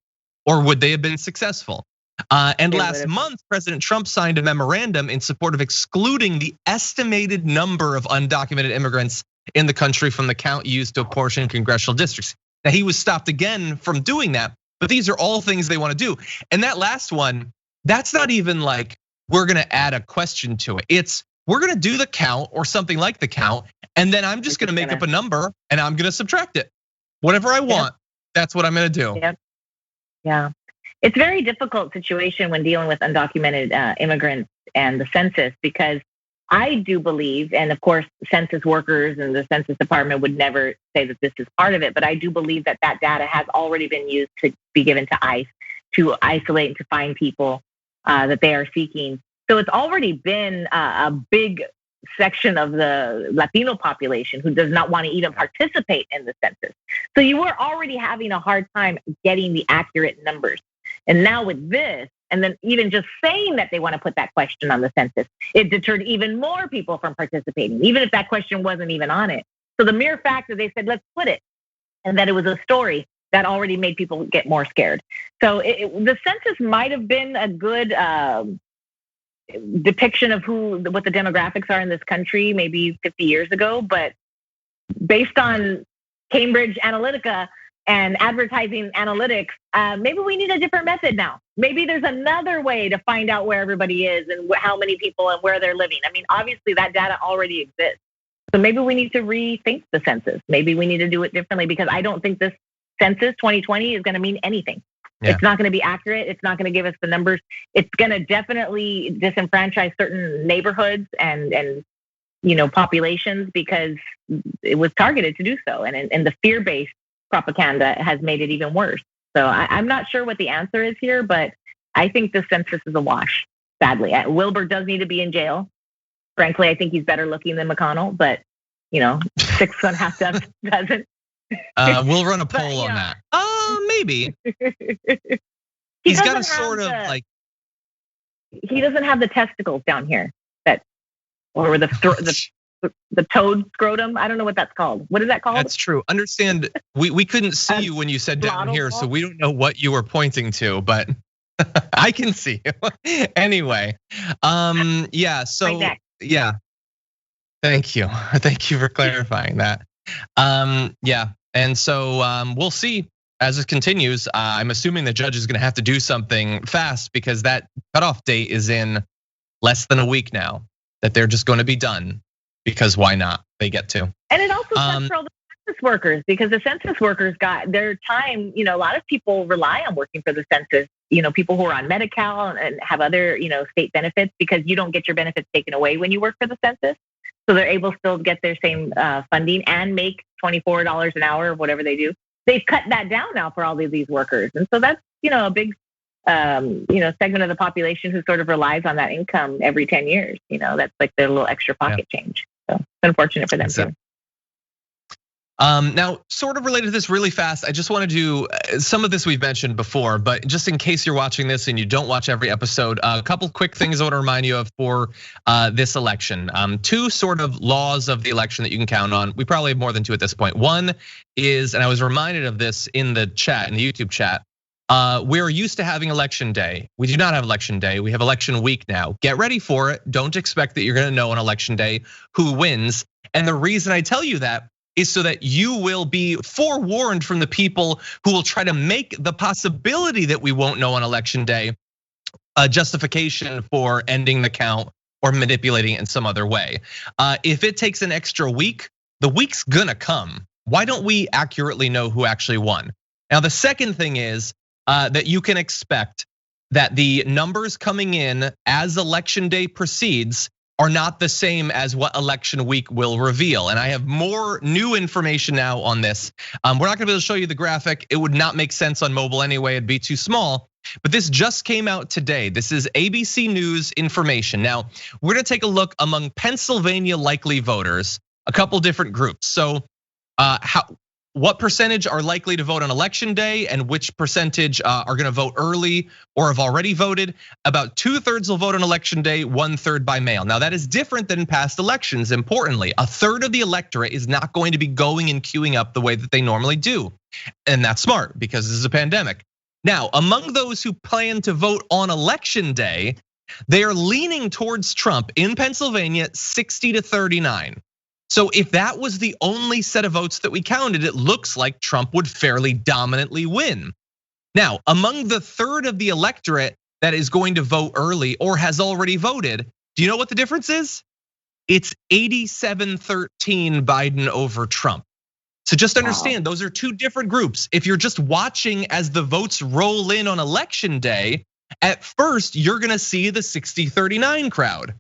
Or would they have been successful? And last month, President Trump signed a memorandum in support of excluding the estimated number of undocumented immigrants in the country from the count used to apportion congressional districts. Now, he was stopped again from doing that, but these are all things they want to do. And that last one, that's not even like we're gonna add a question to it. It's we're gonna do the count or something like the count, and then I'm just gonna make up a number and I'm gonna subtract it. Whatever I want, that's what I'm gonna do. Yeah, it's a very difficult situation when dealing with undocumented immigrants and the census because I do believe, and of course, census workers and the Census Department would never say that this is part of it, but I do believe that data has already been used to be given to ICE to isolate and to find people that they are seeking. So it's already been a big section of the Latino population who does not want to even participate in the census. So you were already having a hard time getting the accurate numbers. And now with this, and then even just saying that they want to put that question on the census, it deterred even more people from participating, even if that question wasn't even on it. So the mere fact that they said, let's put it, and that it was a story, that already made people get more scared. So the census might have been a good depiction of what the demographics are in this country maybe 50 years ago, but based on Cambridge Analytica and advertising analytics, maybe we need a different method now. Maybe there's another way to find out where everybody is and how many people and where they're living. I mean, obviously that data already exists. So maybe we need to rethink the census. Maybe we need to do it differently because I don't think this census 2020 is gonna mean anything. Yeah. It's not gonna be accurate. It's not gonna give us the numbers. It's gonna definitely disenfranchise certain neighborhoods and populations because it was targeted to do so. And the fear-based propaganda has made it even worse. So I'm not sure what the answer is here, but I think the census is a wash, sadly. Wilbur does need to be in jail. Frankly, I think he's better looking than McConnell, but 6.5 doesn't. We'll run a poll on that. Maybe. He's got a sort of like. He doesn't have the testicles down here or the the toad scrotum. I don't know what that's called. What is that called? That's true. Understand, we couldn't see you when you said down here, so we don't know what you were pointing to, but I can see you. Anyway, yeah, so yeah. Thank you. Thank you for clarifying that. Yeah, and so we'll see as it continues. I'm assuming the judge is gonna have to do something fast because that cutoff date is in less than a week now, that they're just gonna be done. Because why not? They get to. And it also sucks for all the census workers, because the census workers got their time. A lot of people rely on working for the census. People who are on Medi-Cal and have other, state benefits, because you don't get your benefits taken away when you work for the census. So they're able still to get their same funding and make $24 an hour or whatever they do. They've cut that down now for all of these workers. And so that's, a big, segment of the population who sort of relies on that income every 10 years. That's like their little extra pocket change. So it's unfortunate for them too. Now, sort of related to this really fast, I just want to do some of this we've mentioned before, but just in case you're watching this and you don't watch every episode, a couple quick things I want to remind you of for this election. Two sort of laws of the election that you can count on. We probably have more than two at this point. One is, and I was reminded of this in the chat, in the YouTube chat, we're used to having election day. We do not have election day. We have election week now. Get ready for it. Don't expect that you're gonna know on election day who wins. And the reason I tell you that is so that you will be forewarned from the people who will try to make the possibility that we won't know on election day a justification for ending the count or manipulating it in some other way. If it takes an extra week, the week's gonna come. Why don't we accurately know who actually won? Now, the second thing is, that you can expect that the numbers coming in as election day proceeds are not the same as what election week will reveal. And I have more new information now on this. We're not gonna be able to show you the graphic. It would not make sense on mobile anyway, it'd be too small. But this just came out today. This is ABC News information. Now, we're gonna take a look among Pennsylvania likely voters, a couple different groups. So what percentage are likely to vote on election day and which percentage are gonna vote early or have already voted? About 2/3 will vote on election day, 1/3 by mail. Now that is different than past elections, importantly. 1/3 of the electorate is not going to be going and queuing up the way that they normally do. And that's smart because this is a pandemic. Now, among those who plan to vote on election day, they are leaning towards Trump in Pennsylvania, 60-39. So if that was the only set of votes that we counted, it looks like Trump would fairly dominantly win. Now, among the third of the electorate that is going to vote early or has already voted, do you know what the difference is? It's 87-13 Biden over Trump. So just understand, those are two different groups. If you're just watching as the votes roll in on election day, at first you're gonna see the 60-39 crowd.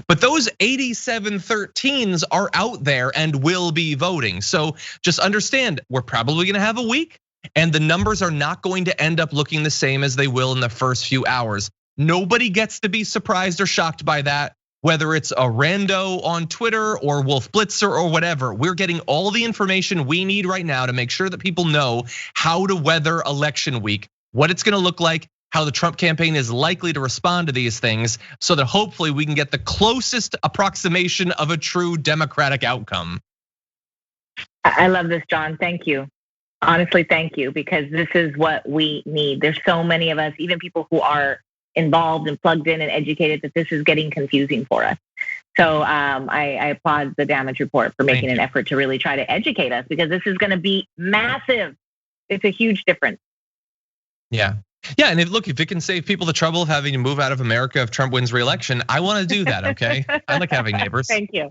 But those 87-13s are out there and will be voting. So just understand, we're probably gonna have a week and the numbers are not going to end up looking the same as they will in the first few hours. Nobody gets to be surprised or shocked by that, whether it's a rando on Twitter or Wolf Blitzer or whatever. We're getting all the information we need right now to make sure that people know how to weather election week, what it's gonna look like, how the Trump campaign is likely to respond to these things so that hopefully we can get the closest approximation of a true Democratic outcome. I love this, John. Thank you. Honestly, thank you, because this is what we need. There's so many of us, even people who are involved and plugged in and educated, that this is getting confusing for us. So I applaud the damage report for making an effort to really try to educate us, because this is gonna be massive. It's a huge difference. Yeah. Yeah, and if it can save people the trouble of having to move out of America if Trump wins re-election, I want to do that, okay? I like having neighbors. Thank you.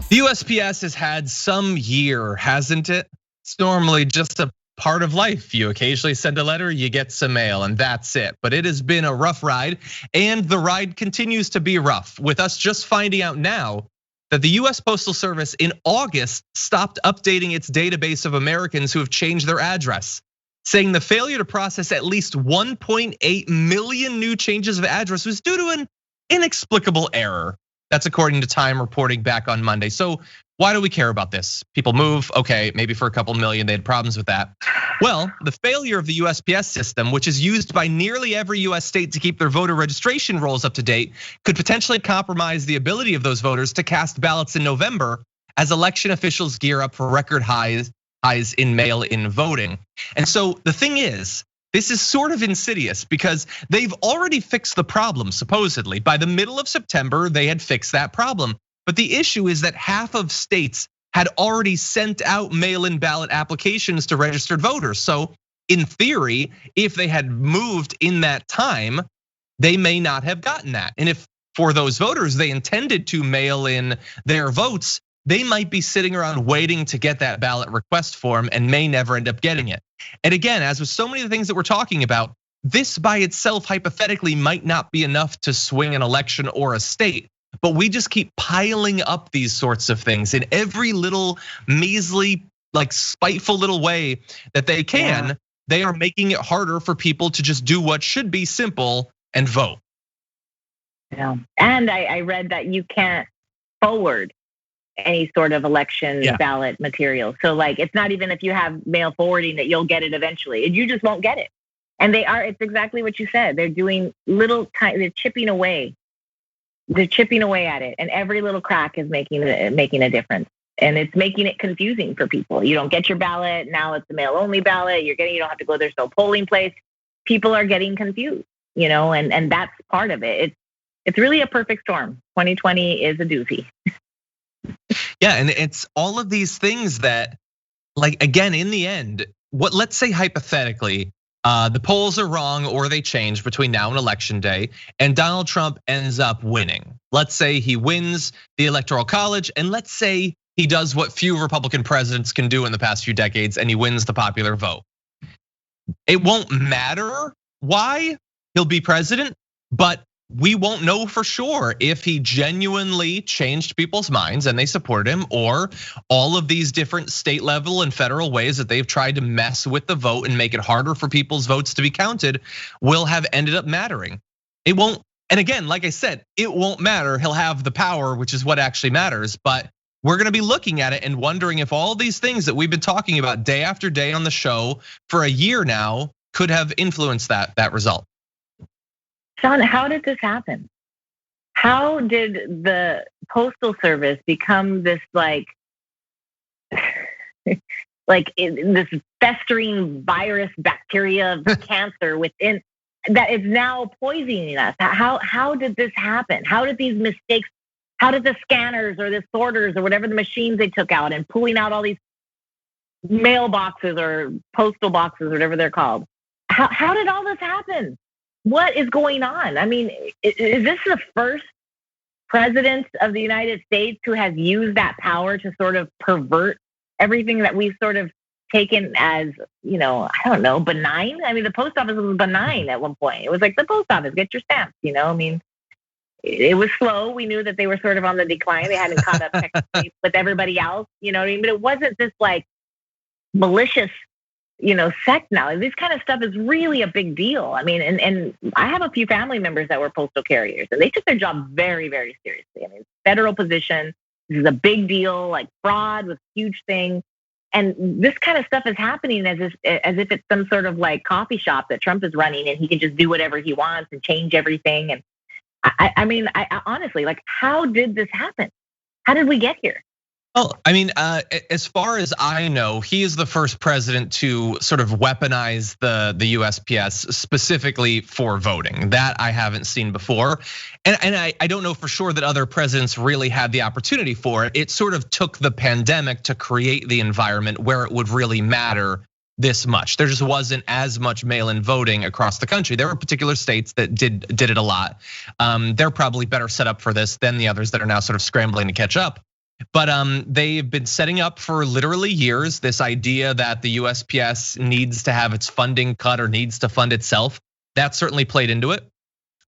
The USPS has had some year, hasn't it? It's normally just a part of life. You occasionally send a letter, you get some mail, and that's it. But it has been a rough ride, and the ride continues to be rough, with us just finding out now that the US Postal Service in August stopped updating its database of Americans who have changed their address, saying the failure to process at least 1.8 million new changes of address was due to an inexplicable error. That's according to Time reporting back on Monday. So Why do we care about this? People move, okay, maybe for a couple million, they had problems with that. Well, the failure of the USPS system, which is used by nearly every US state to keep their voter registration rolls up to date, could potentially compromise the ability of those voters to cast ballots in November as election officials gear up for record highs in mail-in voting. And so the thing is, this is sort of insidious because they've already fixed the problem, supposedly. By the middle of September, they had fixed that problem. But the issue is that half of states had already sent out mail-in ballot applications to registered voters. So in theory, if they had moved in that time, they may not have gotten that. And if for those voters, they intended to mail in their votes, they might be sitting around waiting to get that ballot request form and may never end up getting it. And again, as with so many of the things that we're talking about, this by itself hypothetically might not be enough to swing an election or a state. But we just keep piling up these sorts of things in every little measly, like spiteful little way that they can. Yeah. They are making it harder for people to just do what should be simple and vote. Yeah, and I read that you can't forward any sort of election ballot material. So like, it's not even if you have mail forwarding that you'll get it eventually. You just won't get it. And it's exactly what you said. They're doing they're chipping away. They're chipping away at it, and every little crack is making a difference, and it's making it confusing for people. You don't get your ballot now; it's a mail-only ballot. You don't have to go. There's no polling place. People are getting confused, and that's part of it. It's really a perfect storm. 2020 is a doozy. Yeah, and it's all of these things that, like, again, in the end, let's say hypothetically. The polls are wrong or they change between now and election day, and Donald Trump ends up winning. Let's say he wins the Electoral College, and let's say he does what few Republican presidents can do in the past few decades, and he wins the popular vote. It won't matter why he'll be president, but we won't know for sure if he genuinely changed people's minds and they supported him, or all of these different state level and federal ways that they've tried to mess with the vote and make it harder for people's votes to be counted will have ended up mattering. It won't, and again, like I said, it won't matter. He'll have the power, which is what actually matters, but we're gonna be looking at it and wondering if all these things that we've been talking about day after day on the show for a year now could have influenced that result. John, how did this happen? How did the Postal Service become this this festering virus, bacteria, cancer within that is now poisoning us? How did this happen? How did these mistakes? How did the scanners or the sorters or whatever the machines they took out and pulling out all these mailboxes or postal boxes or whatever they're called? How did all this happen? What is going on? I mean, is this the first president of the United States who has used that power to sort of pervert everything that we've sort of taken as, I don't know, benign? I mean, the post office was benign at one point. It was like the post office, get your stamps, I mean, it was slow. We knew that they were sort of on the decline. They hadn't caught up technically with everybody else, what I mean? But it wasn't this like malicious sect now. This kind of stuff is really a big deal. I mean, and I have a few family members that were postal carriers, and they took their job very, very seriously. I mean, federal position, this is a big deal, like fraud was a huge thing. And this kind of stuff is happening as if it's some sort of like coffee shop that Trump is running and he can just do whatever he wants and change everything. And I mean, honestly, like, how did this happen? How did we get here? Well, I mean, as far as I know, he is the first president to sort of weaponize the USPS specifically for voting. That I haven't seen before. And I don't know for sure that other presidents really had the opportunity for it. It sort of took the pandemic to create the environment where it would really matter this much. There just wasn't as much mail-in voting across the country. There were particular states that did it a lot. They're probably better set up for this than the others that are now sort of scrambling to catch up. But they've been setting up for literally years this idea that the USPS needs to have its funding cut or needs to fund itself. That certainly played into it.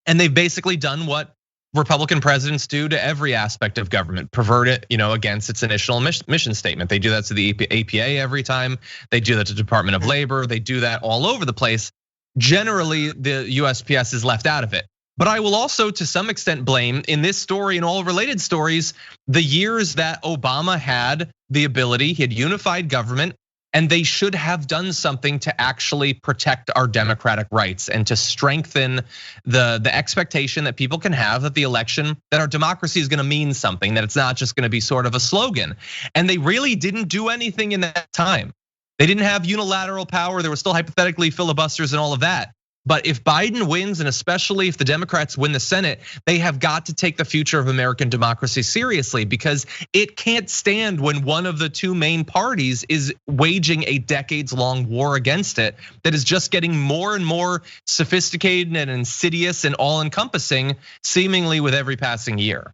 And they've basically done what Republican presidents do to every aspect of government, pervert it, against its initial mission statement. They do that to the APA every time. They do that to the Department of Labor. They do that all over the place. Generally, the USPS is left out of it. But I will also, to some extent, blame in this story and all related stories, the years that Obama had the ability, he had unified government, and they should have done something to actually protect our democratic rights and to strengthen the expectation that people can have that the election, that our democracy is gonna mean something, that it's not just gonna be sort of a slogan. And they really didn't do anything in that time. They didn't have unilateral power. There were still hypothetically filibusters and all of that. But if Biden wins, and especially if the Democrats win the Senate, they have got to take the future of American democracy seriously, because it can't stand when one of the two main parties is waging a decades-long war against it that is just getting more and more sophisticated and insidious and all-encompassing, seemingly with every passing year.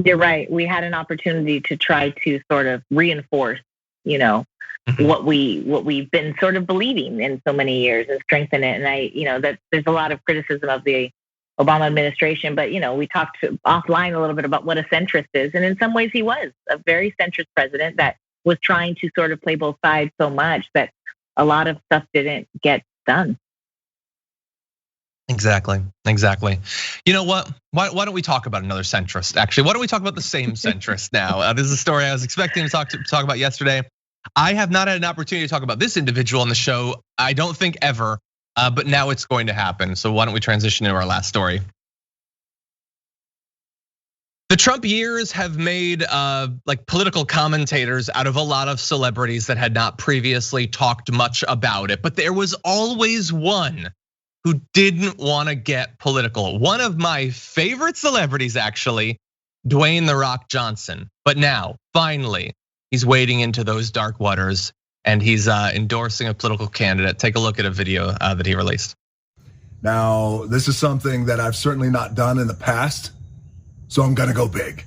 You're right. We had an opportunity to try to sort of reinforce, what we've been sort of believing in so many years and strengthen it. And that there's a lot of criticism of the Obama administration, but we talked offline a little bit about what a centrist is. And in some ways he was a very centrist president that was trying to sort of play both sides so much that a lot of stuff didn't get done. Exactly. You know what? Why don't we talk about another centrist? Actually, why don't we talk about the same centrist now? This is a story I was expecting to talk about yesterday. I have not had an opportunity to talk about this individual on the show, I don't think ever, but now it's going to happen. So why don't we transition to our last story? The Trump years have made like political commentators out of a lot of celebrities that had not previously talked much about it, but there was always one who didn't want to get political. One of my favorite celebrities, actually, Dwayne "The Rock" Johnson. But now, finally, he's wading into those dark waters and he's endorsing a political candidate. Take a look at a video that he released. Now, this is something that I've certainly not done in the past, so I'm gonna go big.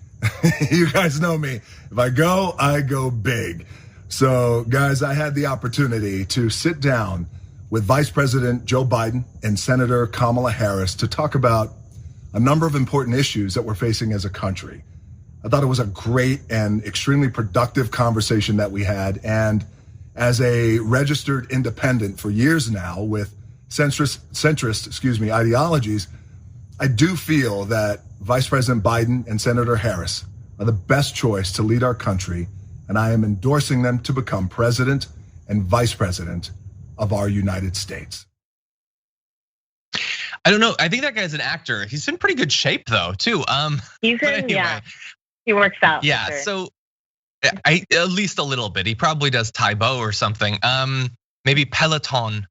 You guys know me. If I go big. So guys, I had the opportunity to sit down with Vice President Joe Biden and Senator Kamala Harris to talk about a number of important issues that we're facing as a country. I thought it was a great and extremely productive conversation that we had. And as a registered independent for years now with centrist ideologies, I do feel that Vice President Biden and Senator Harris are the best choice to lead our country. And I am endorsing them to become president and vice president of our United States. I don't know. I think that guy's an actor. He's in pretty good shape though, too. Yeah. He works out. Yeah, sure. So at least a little bit. He probably does Taibo or something. Maybe Peloton.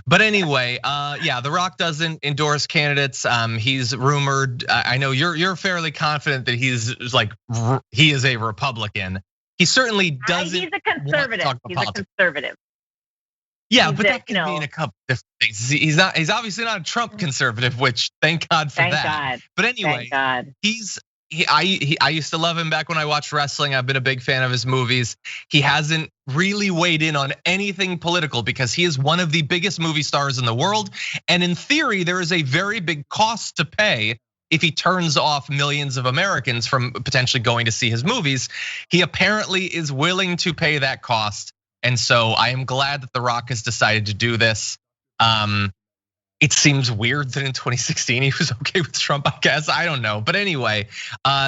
But anyway, yeah, The Rock doesn't endorse candidates. He's rumored. I know you're fairly confident that he is a Republican. He certainly doesn't. He's a conservative. He's a conservative. Yeah, but that can mean a couple different things. He's obviously not a Trump conservative, which thank God for thank that. God. But anyway, thank God. I used to love him back when I watched wrestling. I've been a big fan of his movies. He hasn't really weighed in on anything political because he is one of the biggest movie stars in the world. And in theory, there is a very big cost to pay if he turns off millions of Americans from potentially going to see his movies. He apparently is willing to pay that cost. And so I am glad that The Rock has decided to do this. It seems weird that in 2016 he was okay with Trump, I guess. I don't know. But anyway,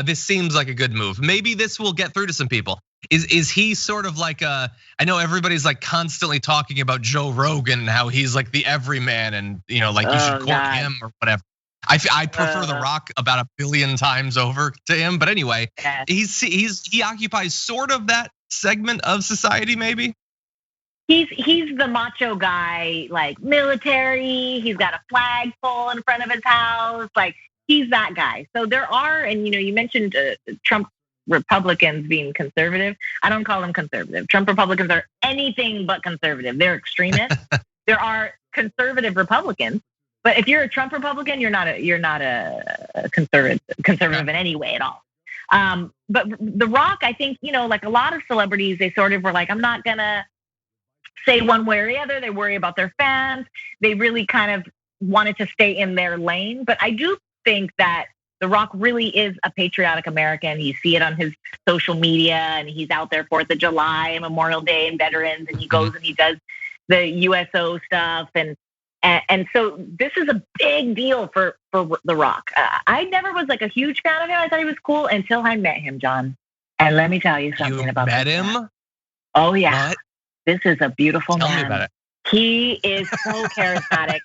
this seems like a good move. Maybe this will get through to some people. Is he sort of like I know everybody's like constantly talking about Joe Rogan and how he's like the everyman and like you should court him or whatever. I prefer The Rock about 1 billion times over to him. But anyway, he occupies sort of that segment of society, maybe. He's the macho guy, like military. He's got a flagpole in front of his house. Like he's that guy. So there are, and you mentioned Trump Republicans being conservative. I don't call them conservative. Trump Republicans are anything but conservative. They're extremists. There are conservative Republicans, but if you're a Trump Republican, you're not a conservative in any way at all. But The Rock, I think, like a lot of celebrities, they sort of were like, I'm not gonna say one way or the other. They worry about their fans. They really kind of wanted to stay in their lane. But I do think that The Rock really is a patriotic American. You see it on his social media, and he's out there 4th of July and Memorial Day and veterans, and he goes and he does the USO stuff. And And so this is a big deal for The Rock. I never was like a huge fan of him. I thought he was cool until I met him, John. And let me tell you something about met this him? man. Oh, yeah. What? This is a beautiful Tell man. me about it. He is so charismatic.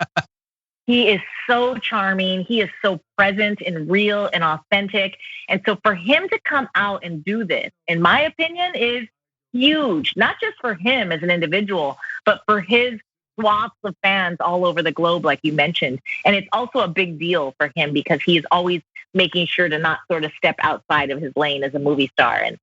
He is so charming. He is so present and real and authentic. And so for him to come out and do this, in my opinion, is huge. Not just for him as an individual, but for his swaths of fans all over the globe, like you mentioned. And it's also a big deal for him because he is always making sure to not sort of step outside of his lane as a movie star and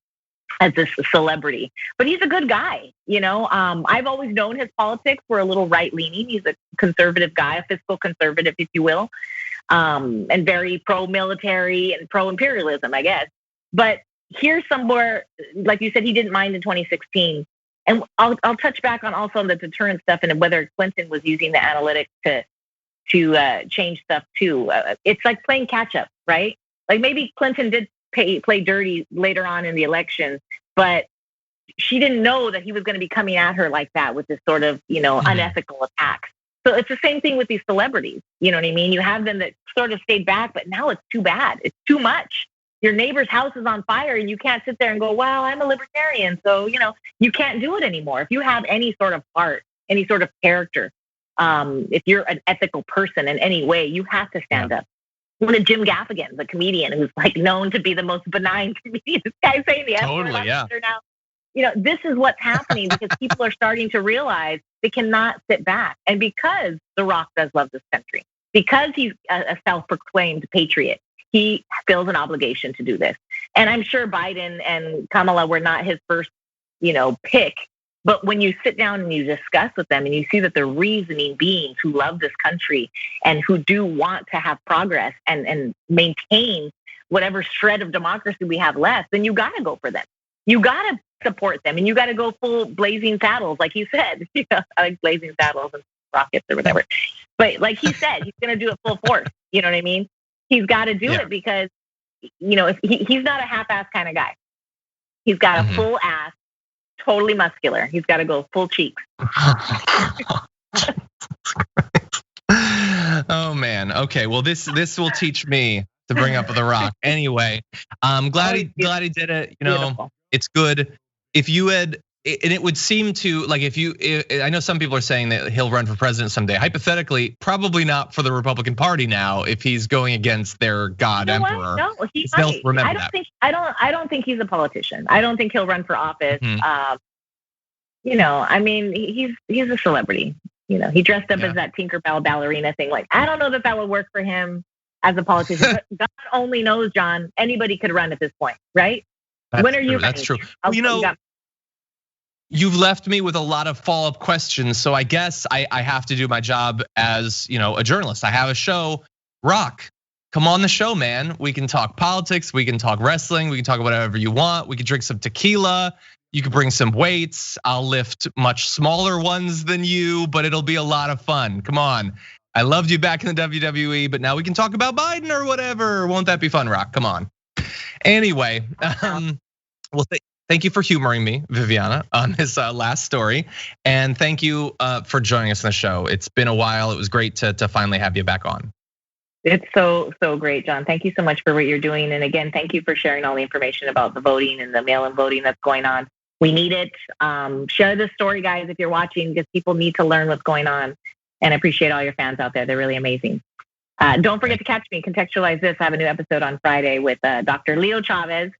as this celebrity. But he's a good guy, you know. I've always known his politics were a little right-leaning. He's a conservative guy, a fiscal conservative, if you will, and very pro-military and pro-imperialism, I guess. But here's somewhere, like you said, he didn't mind in 2016. And I'll touch back on also on the deterrent stuff and whether Clinton was using the analytics to change stuff too. It's like playing catch up, right? Like maybe Clinton did play dirty later on in the election, but she didn't know that he was going to be coming at her like that with this sort of, unethical attacks. So it's the same thing with these celebrities. You know what I mean? You have them that sort of stayed back, but now it's too bad. It's too much. Your neighbor's house is on fire and you can't sit there and go, well, I'm a libertarian. So, you can't do it anymore. If you have any sort of heart, any sort of character, if you're an ethical person in any way, you have to stand up. One of Jim Gaffigan, the comedian who's like known to be the most benign comedian. This guy's saying the F-word on Twitter now. This is what's happening because people are starting to realize they cannot sit back. And because The Rock does love this country, because he's a self-proclaimed patriot, he feels an obligation to do this. And I'm sure Biden and Kamala were not his first, pick. But when you sit down and you discuss with them and you see that they're reasoning beings who love this country and who do want to have progress and maintain whatever shred of democracy we have left, then you got to go for them. You got to support them and you got to go full blazing saddles, like he said. I like blazing saddles and rockets or whatever. But like he said, he's going to do it full force. You know what I mean? He's got to do it because, if he's not a half-ass kind of guy. He's got a full ass, totally muscular. He's got to go full cheeks. Oh man. Okay. Well, this will teach me to bring up The Rock. Anyway, I'm glad he did it. Beautiful. It's good. If you had, and it would seem to like I know some people are saying that he'll run for president someday. Hypothetically, probably not for the Republican Party now if he's going against their god emperor. No, he might. I don't think he's a politician. I don't think he'll run for office. I mean, he's a celebrity. He dressed up as that Tinkerbell ballerina thing. Like, I don't know that would work for him as a politician. But God only knows, John. Anybody could run at this point, right? When are you? That's true. You've left me with a lot of follow-up questions, so I guess I have to do my job as a journalist. I have a show. Rock, come on the show, man. We can talk politics, we can talk wrestling, we can talk whatever you want. We can drink some tequila. You can bring some weights. I'll lift much smaller ones than you, but it'll be a lot of fun. Come on. I loved you back in the WWE, but now we can talk about Biden or whatever. Won't that be fun, Rock? Come on. Anyway, well, thank you for humoring me, Viviana, on this last story. And thank you for joining us on the show. It's been a while. It was great to finally have you back on. It's so great, John. Thank you so much for what you're doing. And again, thank you for sharing all the information about the voting and the mail-in voting that's going on. We need it. Share this story, guys, if you're watching, because people need to learn what's going on. And I appreciate all your fans out there. They're really amazing. Don't forget to catch me, Contextualize This. I have a new episode on Friday with Dr. Leo Chavez.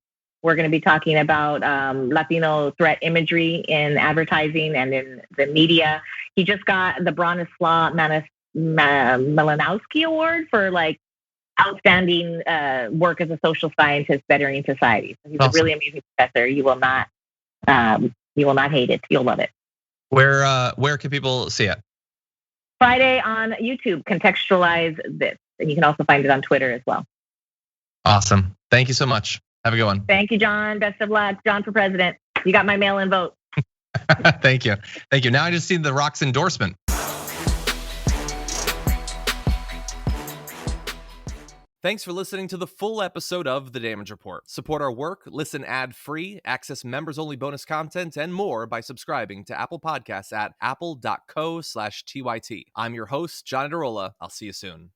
We're going to be talking about Latino threat imagery in advertising and in the media. He just got the Bronislaw Malinowski Award for outstanding work as a social scientist bettering society. So he's a really amazing professor. You will not hate it. You'll love it. Where can people see it? Friday on YouTube, Contextualize This. And you can also find it on Twitter as well. Awesome. Thank you so much. Have a good one. Thank you, John. Best of luck. John for president. You got my mail-in vote. Thank you. Thank you. Now I just see The Rock's endorsement. Thanks for listening to the full episode of The Damage Report. Support our work, listen ad-free, access members-only bonus content, and more by subscribing to Apple Podcasts at apple.co/TYT. I'm your host, John Adarola. I'll see you soon.